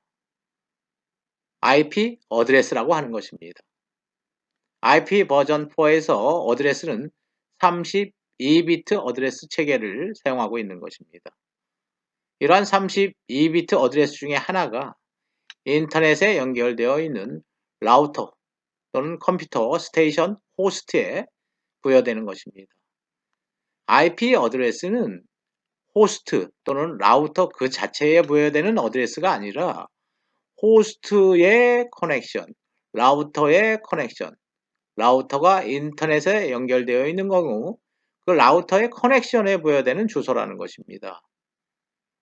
IP 어드레스라고 하는 것입니다. IP 버전 4에서 어드레스는 32비트 어드레스 체계를 사용하고 있는 것입니다. 이러한 32비트 어드레스 중에 하나가 인터넷에 연결되어 있는 라우터 또는 컴퓨터 스테이션 호스트에 부여되는 것입니다. IP 어드레스는 호스트 또는 라우터 그 자체에 부여되는 어드레스가 아니라 호스트의 커넥션, 라우터의 커넥션, 라우터가 인터넷에 연결되어 있는 경우 그 라우터의 커넥션에 부여되는 주소라는 것입니다.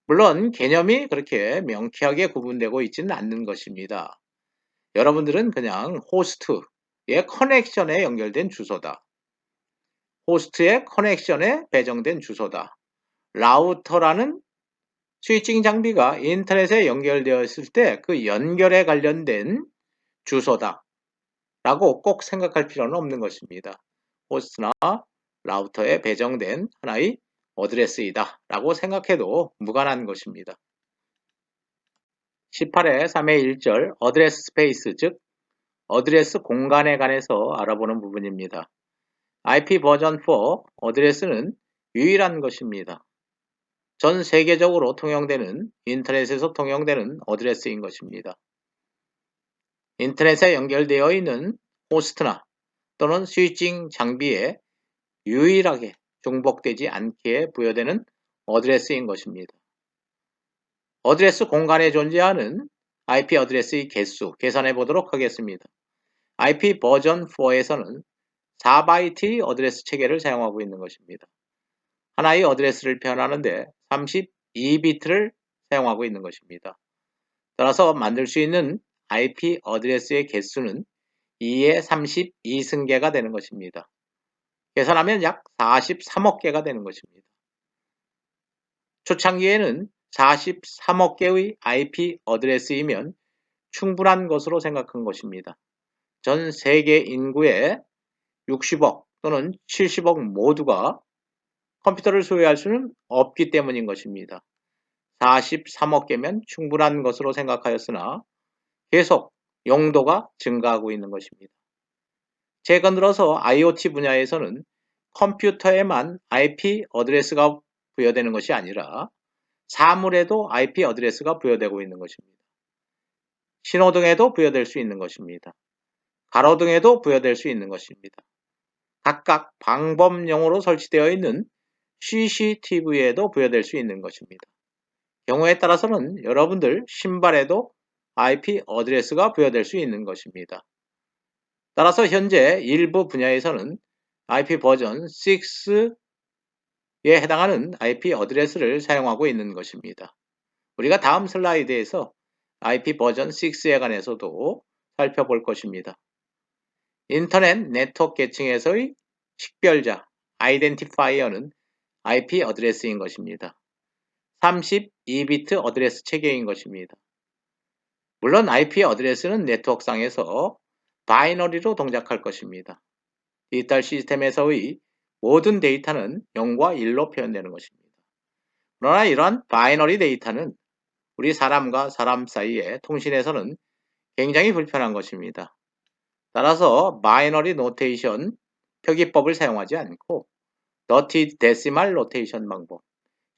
물론 개념이 그렇게 명쾌하게 구분되고 있지는 않는 것입니다. 여러분들은 그냥 호스트의 커넥션에 연결된 주소다. 호스트의 커넥션에 배정된 주소다. 라우터라는 스위칭 장비가 인터넷에 연결되어 있을 때 그 연결에 관련된 주소다 라고 꼭 생각할 필요는 없는 것입니다. 호스트나 라우터에 배정된 하나의 어드레스이다 라고 생각해도 무관한 것입니다. 18의 3의 1절 어드레스 스페이스 즉 어드레스 공간에 관해서 알아보는 부분입니다. IP 버전 4 어드레스는 유일한 것입니다. 전 세계적으로 통용되는 인터넷에서 통용되는 어드레스인 것입니다. 인터넷에 연결되어 있는 호스트나 또는 스위칭 장비에 유일하게 중복되지 않게 부여되는 어드레스인 것입니다. 어드레스 공간에 존재하는 IP 어드레스의 개수 계산해 보도록 하겠습니다. IP 버전 4에서는 4바이트의 어드레스 체계를 사용하고 있는 것입니다. 하나의 어드레스를 표현하는데 32비트를 사용하고 있는 것입니다. 따라서 만들 수 있는 IP 어드레스의 개수는 2의 32승계가 되는 것입니다. 계산하면 약 43억 개가 되는 것입니다. 초창기에는 43억 개의 IP 어드레스이면 충분한 것으로 생각한 것입니다. 전 세계 인구의 60억 또는 70억 모두가 컴퓨터를 소유할 수는 없기 때문인 것입니다. 43억 개면 충분한 것으로 생각하였으나 계속 용도가 증가하고 있는 것입니다. 최근 들어서 IoT 분야에서는 컴퓨터에만 IP 어드레스가 부여되는 것이 아니라 사물에도 IP 어드레스가 부여되고 있는 것입니다. 신호등에도 부여될 수 있는 것입니다. 가로등에도 부여될 수 있는 것입니다. 각각 방범용으로 설치되어 있는 CCTV에도 부여될 수 있는 것입니다. 경우에 따라서는 여러분들 신발에도 IP 어드레스가 부여될 수 있는 것입니다. 따라서 현재 일부 분야에서는 IP 버전 6에 해당하는 IP 어드레스를 사용하고 있는 것입니다. 우리가 다음 슬라이드에서 IP 버전 6에 관해서도 살펴볼 것입니다. 인터넷 네트워크 계층에서의 식별자, 아이덴티파이어는 IP 어드레스인 것입니다. 32비트 어드레스 체계인 것입니다. 물론 IP 어드레스는 네트워크상에서 바이너리로 동작할 것입니다. 디지털 시스템에서의 모든 데이터는 0과 1로 표현되는 것입니다. 그러나 이러한 바이너리 데이터는 우리 사람과 사람 사이의 통신에서는 굉장히 불편한 것입니다. 따라서 바이너리 노테이션 표기법을 사용하지 않고 더티 데시말 노테이션 방법,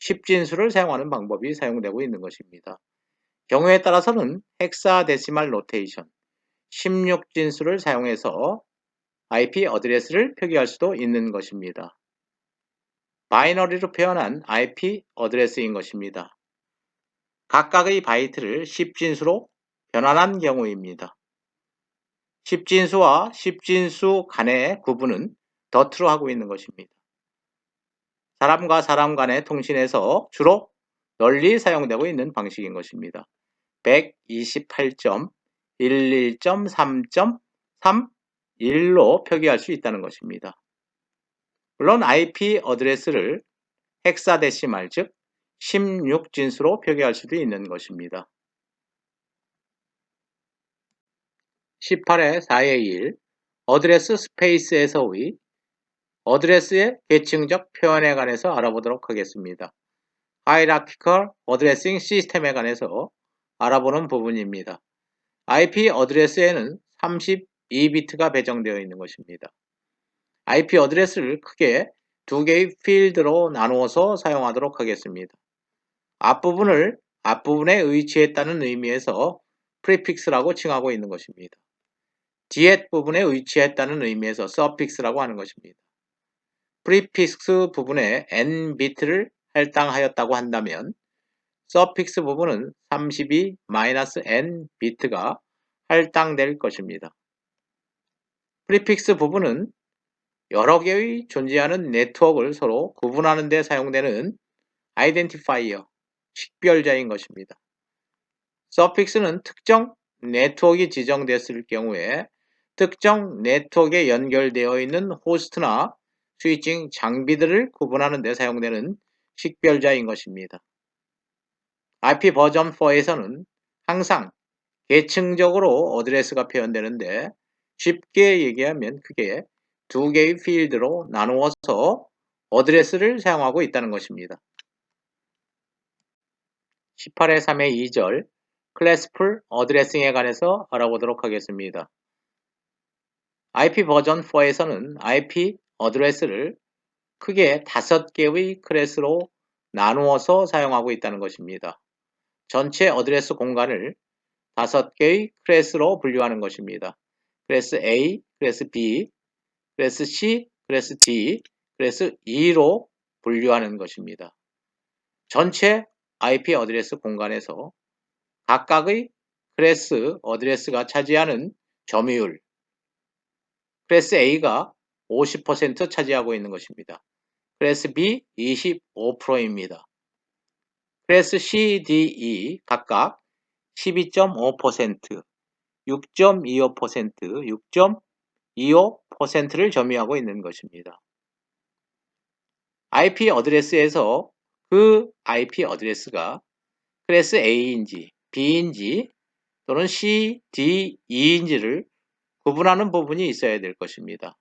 10진수를 사용하는 방법이 사용되고 있는 것입니다. 경우에 따라서는 헥사데시말 노테이션, 16진수를 사용해서 IP 어드레스를 표기할 수도 있는 것입니다. 바이너리로 표현한 IP 어드레스인 것입니다. 각각의 바이트를 10진수로 변환한 경우입니다. 10진수와 10진수 간의 구분은 더트로 하고 있는 것입니다. 사람과 사람 간의 통신에서 주로 널리 사용되고 있는 방식인 것입니다. 128.11.3.31로 표기할 수 있다는 것입니다. 물론 IP 어드레스를 헥사데시말 즉 16진수로 표기할 수도 있는 것입니다. 18의 4의 1 어드레스 스페이스에서의 어드레스의 계층적 표현에 관해서 알아보도록 하겠습니다. Hierarchical Addressing System에 관해서 알아보는 부분입니다. IP 어드레스에는 32비트가 배정되어 있는 것입니다. IP 어드레스를 크게 두 개의 필드로 나누어서 사용하도록 하겠습니다. 앞부분에 위치했다는 의미에서 프리픽스라고 칭하고 있는 것입니다. 뒤에 부분에 위치했다는 의미에서 서픽스라고 하는 것입니다. 프리픽스 부분에 n비트를 할당하였다고 한다면 서픽스 부분은 32-n 비트가 할당될 것입니다. 프리픽스 부분은 여러 개의 존재하는 네트워크를 서로 구분하는 데 사용되는 아이덴티파이어, 식별자인 것입니다. 서픽스는 특정 네트워크가 지정됐을 경우에 특정 네트워크에 연결되어 있는 호스트나 스위칭 장비들을 구분하는 데 사용되는 식별자인 것입니다. IP 버전 4에서는 항상 계층적으로 어드레스가 표현되는데 쉽게 얘기하면 크게 두 개의 필드로 나누어서 어드레스를 사용하고 있다는 것입니다. 18의 3의 2절 클래스풀 어드레싱에 관해서 알아보도록 하겠습니다. IP 버전 4에서는 IP 어드레스를 크게 5개의 클래스로 나누어서 사용하고 있다는 것입니다. 전체 어드레스 공간을 5개의 클래스로 분류하는 것입니다. 클래스 A, 클래스 B, 클래스 C, 클래스 D, 클래스 E로 분류하는 것입니다. 전체 IP 어드레스 공간에서 각각의 클래스 어드레스가 차지하는 점유율, 클래스 A가 50% 차지하고 있는 것입니다. 클래스 B 25%입니다. 클래스 C, D, E 각각 12.5%, 6.25%, 6.25%를 점유하고 있는 것입니다. IP 어드레스에서 그 IP 어드레스가 클래스 A인지 B인지 또는 C, D, E인지를 구분하는 부분이 있어야 될 것입니다.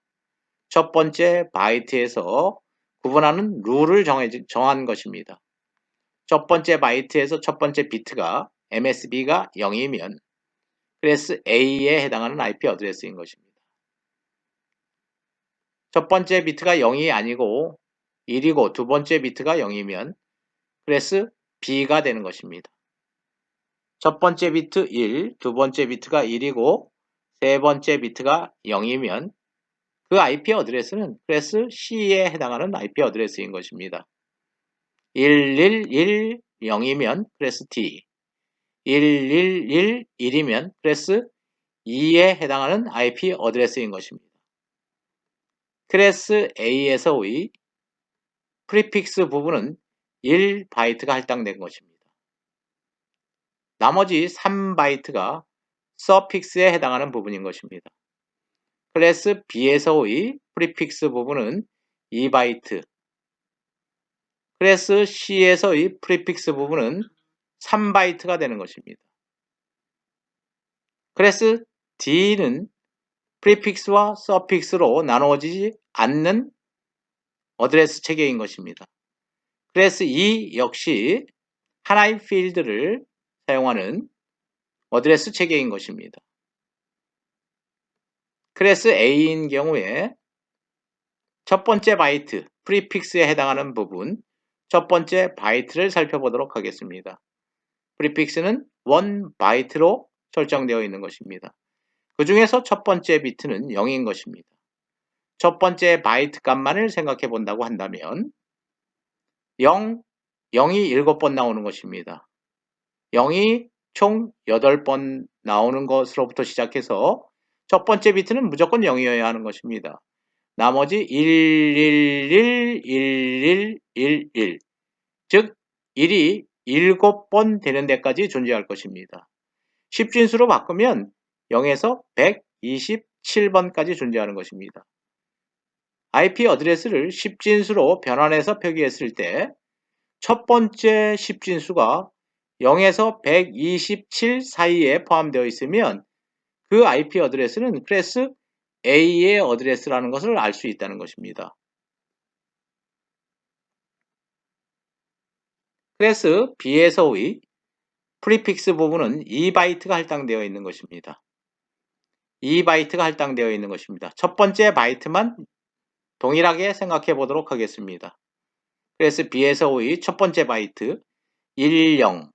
첫 번째 바이트에서 구분하는 룰을 정한 것입니다. 첫 번째 바이트에서 첫 번째 비트가 MSB가 0이면 클래스 A에 해당하는 IP 어드레스인 것입니다. 첫 번째 비트가 0이 아니고 1이고 두 번째 비트가 0이면 클래스 B가 되는 것입니다. 첫 번째 비트 1, 두 번째 비트가 1이고 세 번째 비트가 0이면 그 IP 어드레스는 클래스 C에 해당하는 IP 어드레스인 것입니다. 1110이면 클래스 D, 1111이면 클래스 E에 해당하는 IP 어드레스인 것입니다. 클래스 A에서의 프리픽스 부분은 1바이트가 할당된 것입니다. 나머지 3바이트가 서픽스에 해당하는 부분인 것입니다. 클래스 B에서의 프리픽스 부분은 2바이트, 클래스 C에서의 프리픽스 부분은 3바이트가 되는 것입니다. 클래스 D는 프리픽스와 서픽스로 나누어지지 않는 어드레스 체계인 것입니다. 클래스 E 역시 하나의 필드를 사용하는 어드레스 체계인 것입니다. 클래스 A인 경우에 첫 번째 바이트, 프리픽스에 해당하는 부분, 첫 번째 바이트를 살펴보도록 하겠습니다. 프리픽스는 1바이트로 설정되어 있는 것입니다. 그 중에서 첫 번째 비트는 0인 것입니다. 첫 번째 바이트 값만을 생각해 본다고 한다면 0, 0이 7번 나오는 것입니다. 0이 총 8번 나오는 것으로부터 시작해서 첫 번째 비트는 무조건 0이어야 하는 것입니다. 나머지 111, 11, 11, 즉 1이 7번 되는 데까지 존재할 것입니다. 10진수로 바꾸면 0에서 127번까지 존재하는 것입니다. IP 어드레스를 10진수로 변환해서 표기했을 때 첫 번째 10진수가 0에서 127 사이에 포함되어 있으면 그 IP 어드레스는 클래스 A의 어드레스라는 것을 알 수 있다는 것입니다. 클래스 B에서의 프리픽스 부분은 2바이트가 할당되어 있는 것입니다. 2바이트가 할당되어 있는 것입니다. 첫 번째 바이트만 동일하게 생각해 보도록 하겠습니다. 클래스 B에서의 첫 번째 바이트 1, 0,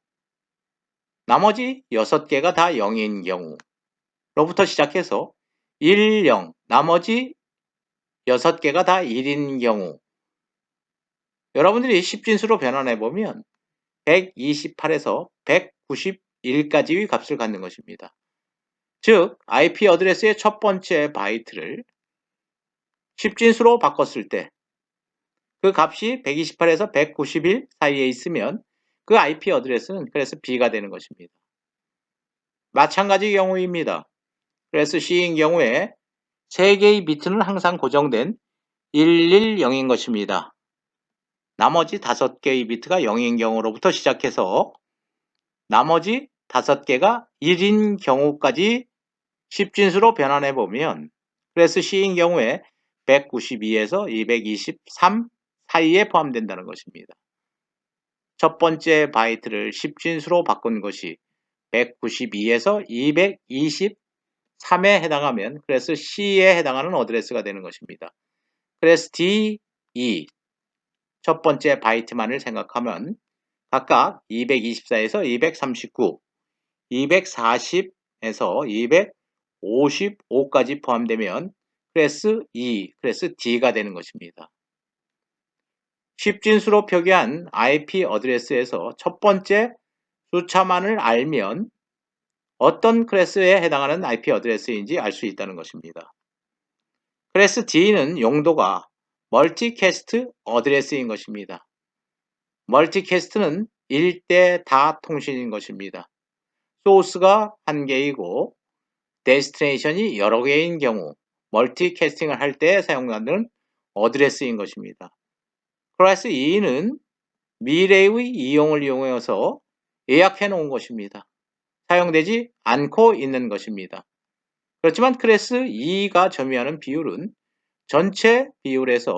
나머지 6개가 다 0인 경우로부터 시작해서 1, 0, 나머지 6개가 다 1인 경우, 여러분들이 10진수로 변환해 보면 128에서 191까지의 값을 갖는 것입니다. 즉 IP 어드레스의 첫 번째 바이트를 10진수로 바꿨을 때 그 값이 128에서 191 사이에 있으면 그 IP 어드레스는 그래서 B가 되는 것입니다. 마찬가지 경우입니다. 그래서 C인 경우에 3개의 비트는 항상 고정된 110인 것입니다. 나머지 5개의 비트가 0인 경우로부터 시작해서 나머지 5개가 1인 경우까지 10진수로 변환해 보면 그래서 C인 경우에 192에서 223 사이에 포함된다는 것입니다. 첫 번째 바이트를 10진수로 바꾼 것이 192에서 223에 해당하면 그래서 C에 해당하는 어드레스가 되는 것입니다. 그래서 D, E 첫 번째 바이트만을 생각하면 각각 224에서 239, 240에서 255까지 포함되면 클래스 E, 클래스 D가 되는 것입니다. 10진수로 표기한 IP 어드레스에서 첫 번째 숫자만을 알면 어떤 클래스에 해당하는 IP 어드레스인지 알 수 있다는 것입니다. 클래스 D는 용도가 멀티캐스트 어드레스인 것입니다. 멀티캐스트는 1대 다 통신인 것입니다. 소스가 한 개이고 데스티네이션이 여러 개인 경우 멀티캐스팅을 할 때 사용하는 어드레스인 것입니다. 클래스 E는 미래의 이용을 이용해서 예약해 놓은 것입니다. 사용되지 않고 있는 것입니다. 그렇지만 클래스 E가 점유하는 비율은 전체 비율에서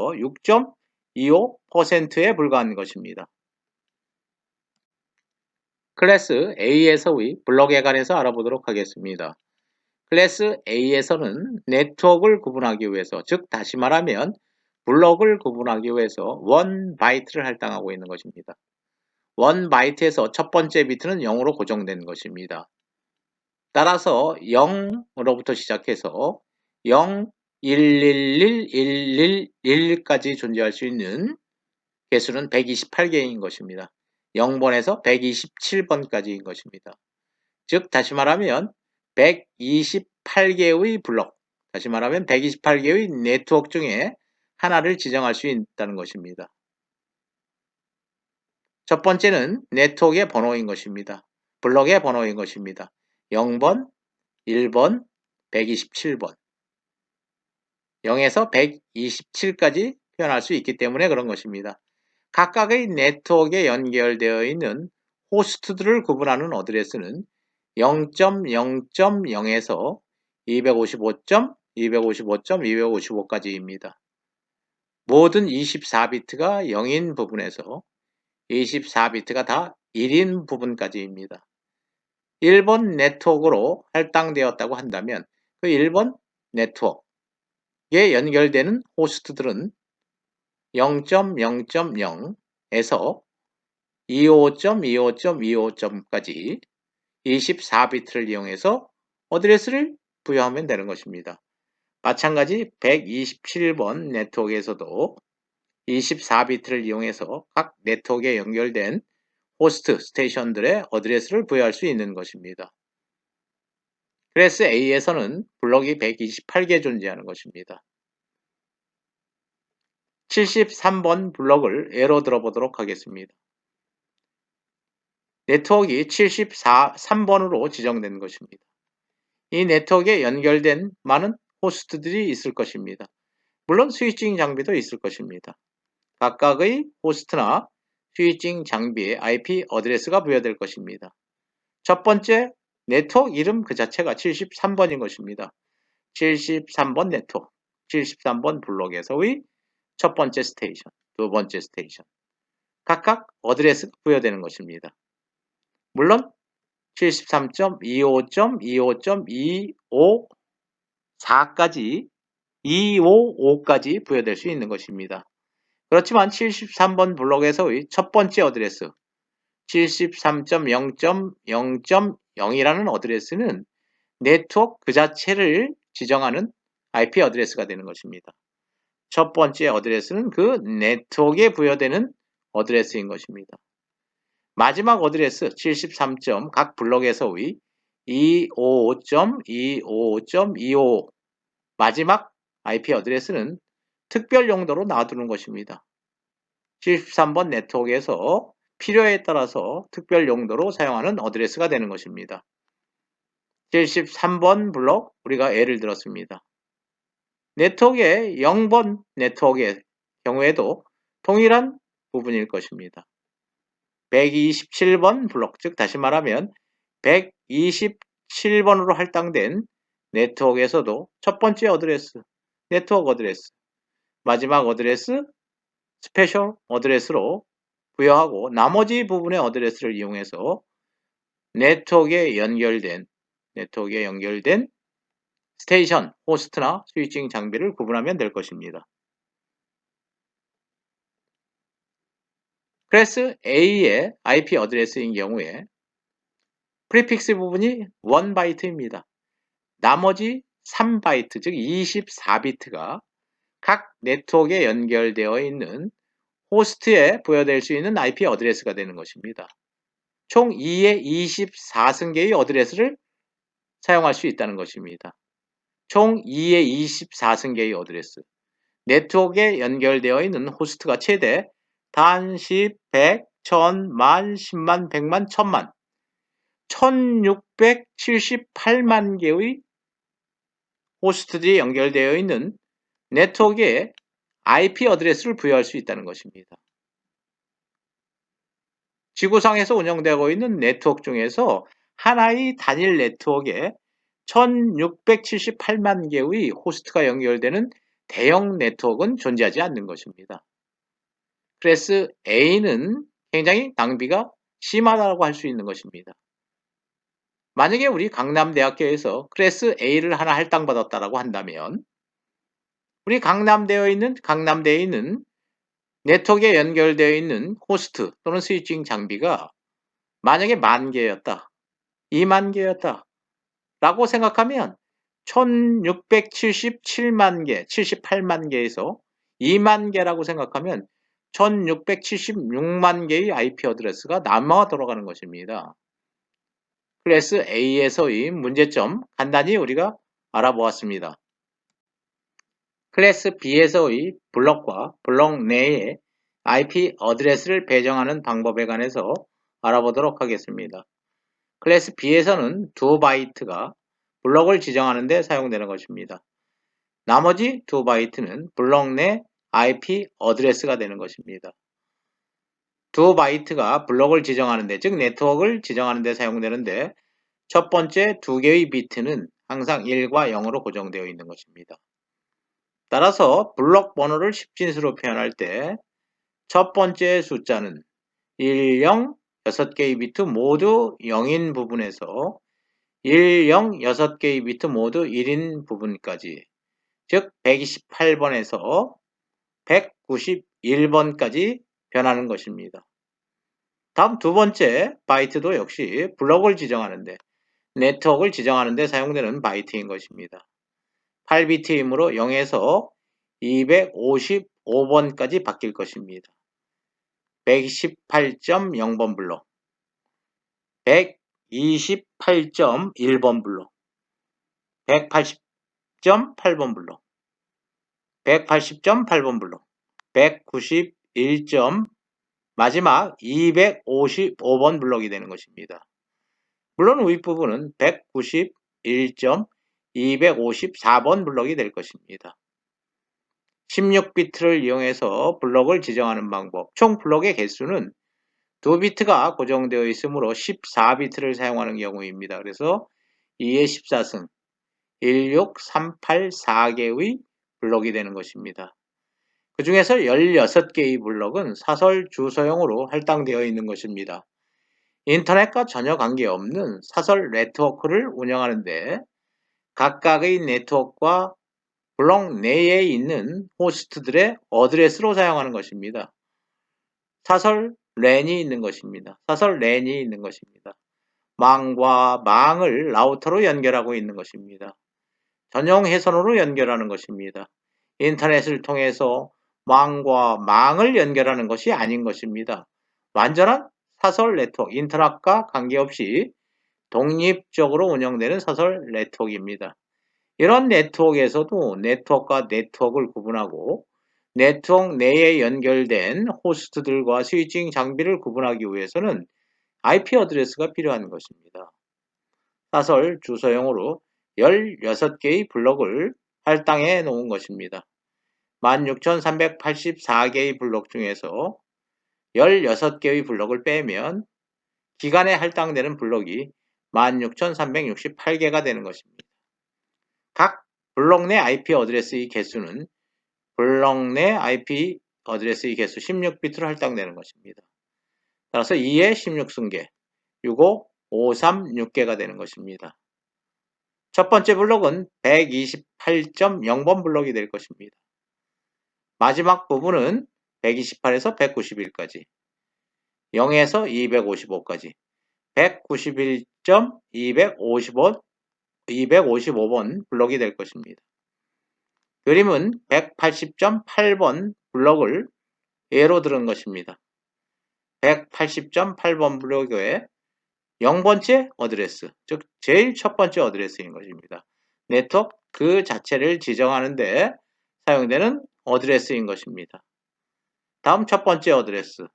6.25%에 불과한 것입니다. 클래스 A에서의 블록에 관해서 알아보도록 하겠습니다. 클래스 A에서는 네트워크를 구분하기 위해서, 즉 다시 말하면 블록을 구분하기 위해서 1바이트를 할당하고 있는 것입니다. 1바이트에서 첫 번째 비트는 0으로 고정된 것입니다. 따라서 0으로부터 시작해서 0, 11111까지 존재할 수 있는 개수는 128개인 것입니다. 0번에서 127번까지인 것입니다. 즉 다시 말하면 128개의 블록, 다시 말하면 128개의 네트워크 중에 하나를 지정할 수 있다는 것입니다. 첫 번째는 네트워크의 번호인 것입니다. 블록의 번호인 것입니다. 0번, 1번, 127번. 0에서 127까지 표현할 수 있기 때문에 그런 것입니다. 각각의 네트워크에 연결되어 있는 호스트들을 구분하는 어드레스는 0.0.0에서 255.255.255까지입니다. 모든 24비트가 0인 부분에서 24비트가 다 1인 부분까지입니다. 1번 네트워크로 할당되었다고 한다면 그 1번 네트워크에 연결되는 호스트들은 0.0.0에서 25.25.25점까지 24비트를 이용해서 어드레스를 부여하면 되는 것입니다. 마찬가지 127번 네트워크에서도 24비트를 이용해서 각 네트워크에 연결된 호스트 스테이션들의 어드레스를 부여할 수 있는 것입니다. 클래스 A에서는 블록이 128개 존재하는 것입니다. 73번 블럭을 예로 들어보도록 하겠습니다. 네트워크 73번으로 지정된 것입니다. 이 네트워크에 연결된 많은 호스트들이 있을 것입니다. 물론 스위칭 장비도 있을 것입니다. 각각의 호스트나 스위칭 장비에 IP 어드레스가 부여될 것입니다. 첫 번째, 네트워크 이름 그 자체가 73번인 것입니다. 73번 네트워크, 73번 블록에서의 첫 번째 스테이션, 두 번째 스테이션. 각각 어드레스가 부여되는 것입니다. 물론 73.25.25.254까지 255까지 부여될 수 있는 것입니다. 그렇지만 73번 블록에서의 첫 번째 어드레스 73.0.0.0이라는 어드레스는 네트워크 그 자체를 지정하는 IP 어드레스가 되는 것입니다. 첫 번째 어드레스는 그 네트워크에 부여되는 어드레스인 것입니다. 마지막 어드레스 73. 각 블록에서의 255.255.255 마지막 IP 어드레스는 특별 용도로 놔두는 것입니다. 73번 네트워크에서 필요에 따라서 특별 용도로 사용하는 어드레스가 되는 것입니다. 73번 블록 우리가 예를 들었습니다. 네트워크의 0번 네트워크의 경우에도 동일한 부분일 것입니다. 127번 블록, 즉 다시 말하면 127번으로 할당된 네트워크에서도 첫 번째 어드레스, 네트워크 어드레스, 마지막 어드레스, 스페셜 어드레스로 부여하고 나머지 부분의 어드레스를 이용해서 네트워크에 연결된 스테이션, 호스트나 스위칭 장비를 구분하면 될 것입니다. 클래스 A의 IP 어드레스인 경우에 프리픽스 부분이 1바이트입니다. 나머지 3바이트, 즉 24비트가 각 네트워크에 연결되어 있는 호스트에 부여될 수 있는 IP 어드레스가 되는 것입니다. 총 2의 24승계의 어드레스를 사용할 수 있다는 것입니다. 총 2의 24승계의 어드레스. 네트워크에 연결되어 있는 호스트가 최대 단, 10, 100, 1000, 만, 10만, 100만, 1000만 1678만 개의 호스트들이 연결되어 있는 네트워크에 IP 어드레스를 부여할 수 있다는 것입니다. 지구상에서 운영되고 있는 네트워크 중에서 하나의 단일 네트워크에 1678만 개의 호스트가 연결되는 대형 네트워크는 존재하지 않는 것입니다. 클래스 A는 굉장히 낭비가 심하다고 할 수 있는 것입니다. 만약에 우리 강남대학교에서 클래스 A를 하나 할당받았다고 한다면 우리 강남대에 있는 네트워크에 연결되어 있는 호스트 또는 스위칭 장비가 만약에 10,000개였다, 20,000개였다 라고 생각하면 1677만 개, 78만 개에서 2만 개라고 생각하면 1676만 개의 IP 어드레스가 남아 돌아가는 것입니다. 클래스 A에서의 문제점 간단히 우리가 알아보았습니다. 클래스 B에서의 블럭과 블럭 내에 IP 어드레스를 배정하는 방법에 관해서 알아보도록 하겠습니다. 클래스 B에서는 2바이트가 블럭을 지정하는 데 사용되는 것입니다. 나머지 2바이트는 블럭 내 IP 어드레스가 되는 것입니다. 2바이트가 블럭을 지정하는 데, 즉 네트워크를 지정하는 데 사용되는데 첫 번째 2개의 비트는 항상 1과 0으로 고정되어 있는 것입니다. 따라서 블럭 번호를 10진수로 표현할 때 첫 번째 숫자는 1, 0, 6개의 비트 모두 0인 부분에서 1, 0, 6개의 비트 모두 1인 부분까지, 즉 128번에서 191번까지 변하는 것입니다. 다음 두 번째 바이트도 역시 블럭을 지정하는데, 네트워크를 지정하는 데 사용되는 바이트인 것입니다. 8비트이므로 0에서 255번까지 바뀔 것입니다. 118.0번 블록, 128.1번 블록, 180.8번 블록, 180.8번 블록, 191. 마지막 255번 블록이 되는 것입니다. 물론 윗부분은 191.254번 블록이 될 것입니다. 16비트를 이용해서 블록을 지정하는 방법. 총 블록의 개수는 2비트가 고정되어 있으므로 14비트를 사용하는 경우입니다. 그래서 2의 14승 16384개의 블록이 되는 것입니다. 그 중에서 16개의 블록은 사설 주소용으로 할당되어 있는 것입니다. 인터넷과 전혀 관계없는 사설 네트워크를 운영하는데 각각의 네트워크와 블록 내에 있는 호스트들의 어드레스로 사용하는 것입니다. 사설 랜이 있는 것입니다. 사설 랜이 있는 것입니다. 망과 망을 라우터로 연결하고 있는 것입니다. 전용 회선으로 연결하는 것입니다. 인터넷을 통해서 망과 망을 연결하는 것이 아닌 것입니다. 완전한 사설 네트워크, 인터넷과 관계없이 독립적으로 운영되는 사설 네트워크입니다. 이런 네트워크에서도 네트워크와 네트워크를 구분하고 네트워크 내에 연결된 호스트들과 스위칭 장비를 구분하기 위해서는 IP 어드레스가 필요한 것입니다. 사설 주소용으로 16개의 블록을 할당해 놓은 것입니다. 16,384개의 블록 중에서 16개의 블록을 빼면 기간에 할당되는 블록이 16,368개가 되는 것입니다. 각 블록 내 IP 어드레스의 개수는 블록 내 IP 어드레스의 개수 16비트로 할당되는 것입니다. 따라서 2의 16승계, 65536개가 되는 것입니다. 첫 번째 블록은 128.0번 블록이 될 것입니다. 마지막 부분은 128에서 191까지, 0에서 255까지, 191.255번 블록이 될 것입니다. 그림은 180.8번 블록을 예로 들은 것입니다. 180.8번 블록에 0번째 어드레스, 즉 제일 첫 번째 어드레스인 것입니다. 네트워크 그 자체를 지정하는데 사용되는 어드레스인 것입니다. 다음 첫 번째 어드레스,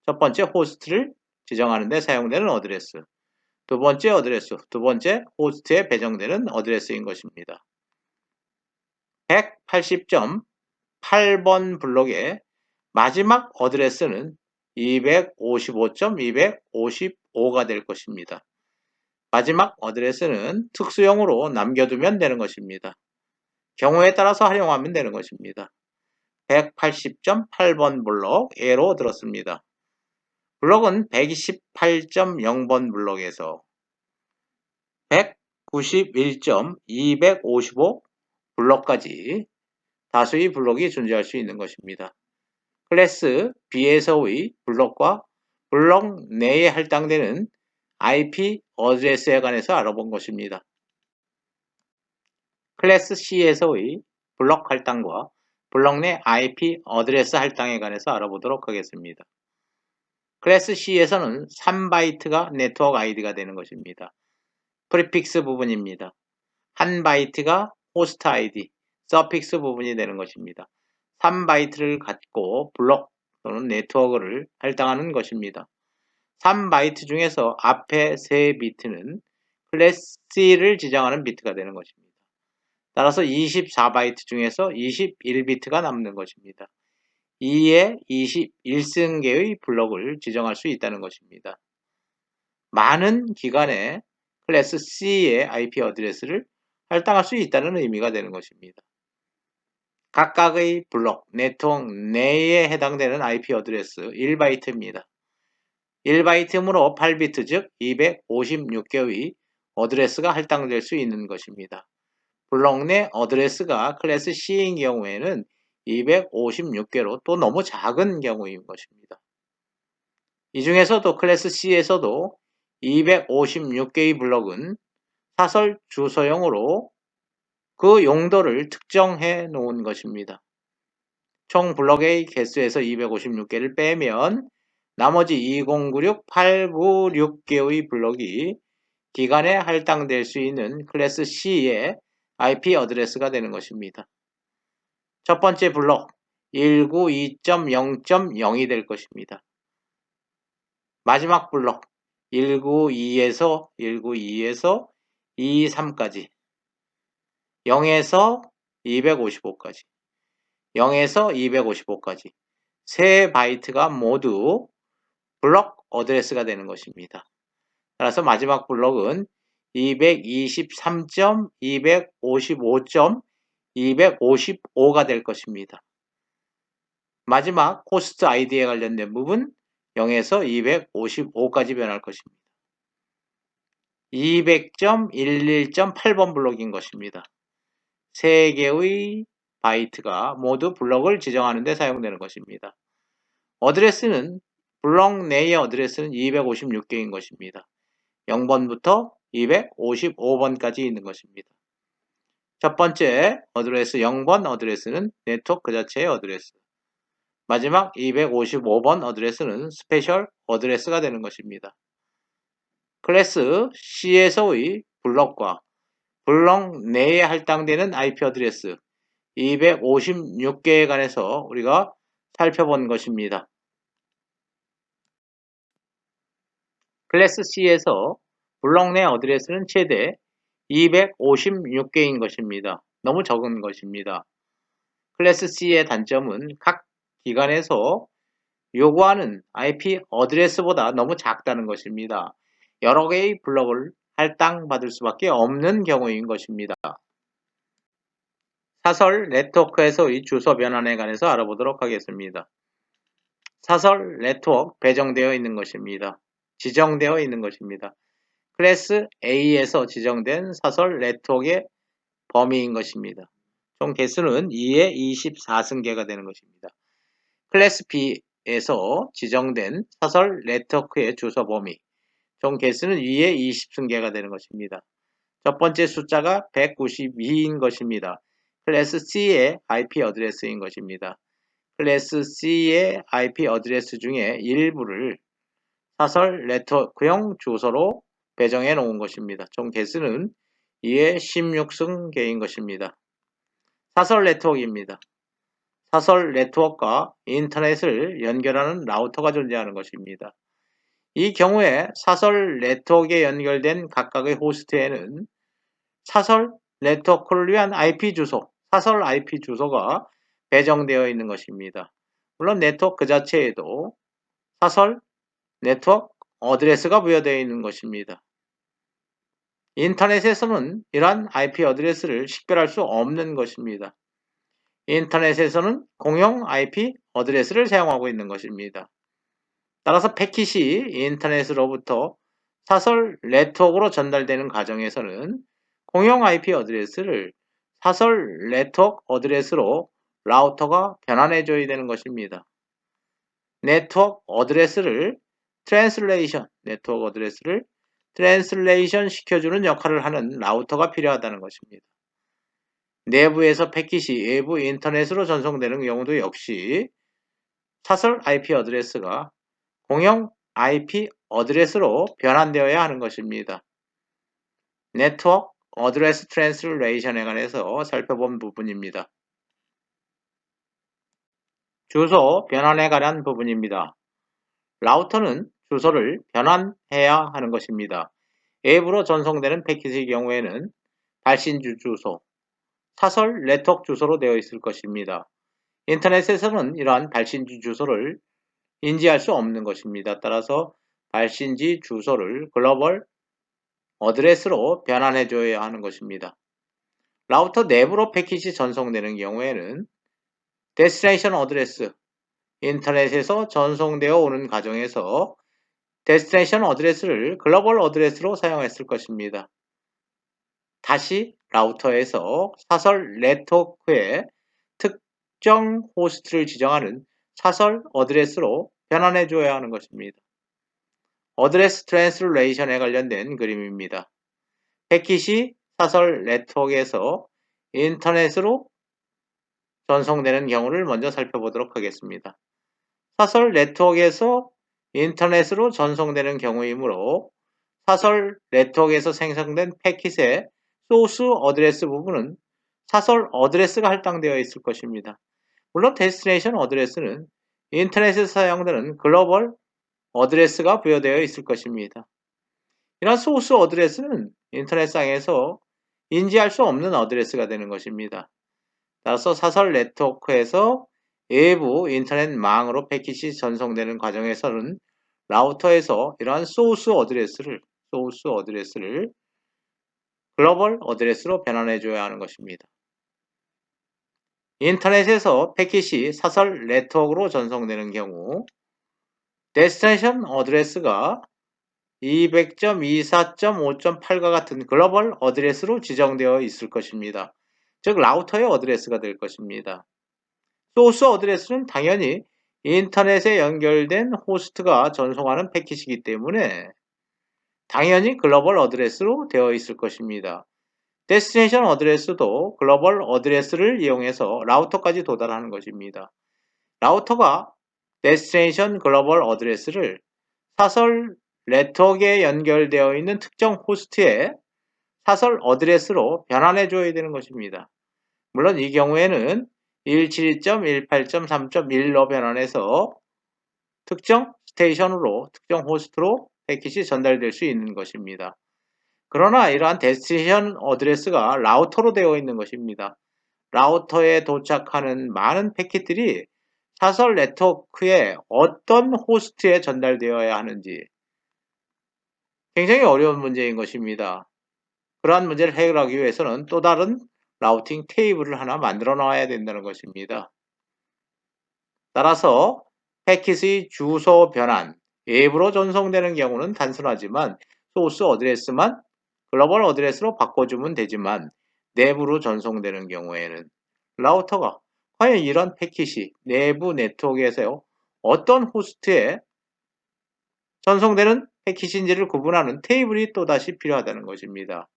첫 번째 호스트를 지정하는 데 사용되는 어드레스, 두 번째 어드레스, 두 번째 호스트에 배정되는 어드레스인 것입니다. 180.8번 블록의 마지막 어드레스는 255.255가 될 것입니다. 마지막 어드레스는 특수용으로 남겨두면 되는 것입니다. 경우에 따라서 활용하면 되는 것입니다. 180.8번 블록 예로 들었습니다. 블록은 128.0번 블록에서 191.255 블록까지 다수의 블록이 존재할 수 있는 것입니다. 클래스 B에서의 블록과 블록 내에 할당되는 IP 어드레스에 관해서 알아본 것입니다. 클래스 C에서의 블록 할당과 블록 내 IP 어드레스 할당에 관해서 알아보도록 하겠습니다. 클래스 C에서는 3바이트가 네트워크 아이디가 되는 것입니다. 프리픽스 부분입니다. 1바이트가 호스트 아이디, 서픽스 부분이 되는 것입니다. 3바이트를 갖고 블록 또는 네트워크를 할당하는 것입니다. 3바이트 중에서 앞에 3비트는 클래스 C를 지정하는 비트가 되는 것입니다. 따라서 24바이트 중에서 21비트가 남는 것입니다. 2의 21승계의 블록을 지정할 수 있다는 것입니다. 많은 기간에 클래스 C의 IP 어드레스를 할당할 수 있다는 의미가 되는 것입니다. 각각의 블록, 네트워크 내에 해당되는 IP 어드레스 1바이트입니다. 1바이트이므로 8비트 즉 256개의 어드레스가 할당될 수 있는 것입니다. 블록 내 어드레스가 클래스 C인 경우에는 256개로 또 너무 작은 경우인 것입니다. 이 중에서도 클래스 C에서도 256개의 블록은 사설 주소용으로 그 용도를 특정해 놓은 것입니다. 총 블록의 개수에서 256개를 빼면 나머지 2096896개의 블록이 기간에 할당될 수 있는 클래스 C의 IP 어드레스가 되는 것입니다. 첫 번째 블록 192.0.0이 될 것입니다. 마지막 블럭 192에서 23까지 0에서 255까지 0에서 255까지 세 바이트가 모두 블럭 어드레스가 되는 것입니다. 따라서 마지막 블럭은 223.255.255가 될 것입니다. 마지막 호스트 아이디에 관련된 부분 0에서 255까지 변할 것입니다. 200.11.8번 블록인 것입니다. 3개의 바이트가 모두 블럭을 지정하는 데 사용되는 것입니다. 어드레스는 블럭 내의 어드레스는 256개인 것입니다. 0번부터 255번까지 있는 것입니다. 첫 번째 어드레스 0번 어드레스는 네트워크 그 자체의 어드레스. 마지막 255번 어드레스는 스페셜 어드레스가 되는 것입니다. 클래스 C에서의 블럭과 블럭 내에 할당되는 IP 어드레스 256개에 관해서 우리가 살펴본 것입니다. 클래스 C에서 블럭 내 어드레스는 최대 256개인 것입니다. 너무 적은 것입니다. 클래스 C의 단점은 각 기관에서 요구하는 IP 어드레스보다 너무 작다는 것입니다. 여러 개의 블럭을 할당받을 수밖에 없는 경우인 것입니다. 사설 네트워크에서의 주소 변환에 관해서 알아보도록 하겠습니다. 사설 네트워크 배정되어 있는 것입니다. 지정되어 있는 것입니다. 클래스 A에서 지정된 사설 네트워크의 범위인 것입니다. 총 개수는 2의 24승계가 되는 것입니다. 클래스 B에서 지정된 사설 네트워크의 주소 범위 총 개수는 2의 20승계가 되는 것입니다. 첫 번째 숫자가 192인 것입니다. 클래스 C의 IP 어드레스인 것입니다. 클래스 C의 IP 어드레스 중에 일부를 사설 네트워크용 주소로 배정해 놓은 것입니다. 총 개수는 2의 16승계인 것입니다. 사설 네트워크입니다. 사설 네트워크와 인터넷을 연결하는 라우터가 존재하는 것입니다. 이 경우에 사설 네트워크에 연결된 각각의 호스트에는 사설 네트워크를 위한 IP 주소, 사설 IP 주소가 배정되어 있는 것입니다. 물론 네트워크 그 자체에도 사설 네트워크 어드레스가 부여되어 있는 것입니다. 인터넷에서는 이러한 IP 어드레스를 식별할 수 없는 것입니다. 인터넷에서는 공용 IP 어드레스를 사용하고 있는 것입니다. 따라서 패킷이 인터넷으로부터 사설 네트워크로 전달되는 과정에서는 공용 IP 어드레스를 사설 네트워크 어드레스로 라우터가 변환해 줘야 되는 것입니다. 네트워크 어드레스를 네트워크 어드레스를 트랜슬레이션 시켜주는 역할을 하는 라우터가 필요하다는 것입니다. 내부에서 패킷이 외부 인터넷으로 전송되는 경우도 역시 사설 IP 어드레스가 공용 IP 어드레스로 변환되어야 하는 것입니다. 네트워크 어드레스 트랜슬레이션에 관해서 살펴본 부분입니다. 주소 변환에 관한 부분입니다. 라우터는 주소를 변환해야 하는 것입니다. 외부로 전송되는 패킷의 경우에는 발신주 주소, 사설 네트워크 주소로 되어 있을 것입니다. 인터넷에서는 이러한 발신지 주소를 인지할 수 없는 것입니다. 따라서 발신지 주소를 글로벌 어드레스로 변환해 줘야 하는 것입니다. 라우터 내부로 패킷이 전송되는 경우에는 데스티네이션 어드레스, 인터넷에서 전송되어 오는 과정에서 데스티네이션 어드레스를 글로벌 어드레스로 사용했을 것입니다. 다시 라우터에서 사설 네트워크에 특정 호스트를 지정하는 사설 어드레스로 변환해 줘야 하는 것입니다. 어드레스 트랜슬레이션에 관련된 그림입니다. 패킷이 사설 네트워크에서 인터넷으로 전송되는 경우를 먼저 살펴보도록 하겠습니다. 사설 네트워크에서 인터넷으로 전송되는 경우이므로 사설 네트워크에서 생성된 패킷의 소스 어드레스 부분은 사설 어드레스가 할당되어 있을 것입니다. 물론 데스티네이션 어드레스는 인터넷에서 사용되는 글로벌 어드레스가 부여되어 있을 것입니다. 이러한 소스 어드레스는 인터넷상에서 인지할 수 없는 어드레스가 되는 것입니다. 따라서 사설 네트워크에서 외부 인터넷망으로 패킷이 전송되는 과정에서는 라우터에서 이러한 소스 어드레스를 글로벌 어드레스로 변환해 줘야 하는 것입니다. 인터넷에서 패킷이 사설 네트워크로 전송되는 경우 데스티네이션 어드레스가 200.24.5.8과 같은 글로벌 어드레스로 지정되어 있을 것입니다. 즉 라우터의 어드레스가 될 것입니다. 소스 어드레스는 당연히 인터넷에 연결된 호스트가 전송하는 패킷이기 때문에 당연히 글로벌 어드레스로 되어 있을 것입니다. 데스티네이션 어드레스도 글로벌 어드레스를 이용해서 라우터까지 도달하는 것입니다. 라우터가 데스티네이션 글로벌 어드레스를 사설 네트워크에 연결되어 있는 특정 호스트의 사설 어드레스로 변환해 줘야 되는 것입니다. 물론 이 경우에는 172.18.3.1로 변환해서 특정 스테이션으로, 특정 호스트로 패킷이 전달될 수 있는 것입니다. 그러나 이러한 데스티네이션 어드레스가 라우터로 되어 있는 것입니다. 라우터에 도착하는 많은 패킷들이 사설 네트워크에 어떤 호스트에 전달되어야 하는지 굉장히 어려운 문제인 것입니다. 그러한 문제를 해결하기 위해서는 또 다른 라우팅 테이블을 하나 만들어 놔야 된다는 것입니다. 따라서 패킷의 주소 변환, 외부로 전송되는 경우는 단순하지만 소스 어드레스만 글로벌 어드레스로 바꿔주면 되지만 내부로 전송되는 경우에는 라우터가 과연 이런 패킷이 내부 네트워크에서 어떤 호스트에 전송되는 패킷인지를 구분하는 테이블이 또다시 필요하다는 것입니다.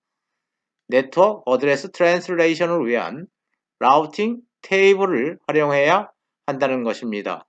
네트워크 어드레스 트랜슬레이션을 위한 라우팅 테이블을 활용해야 한다는 것입니다.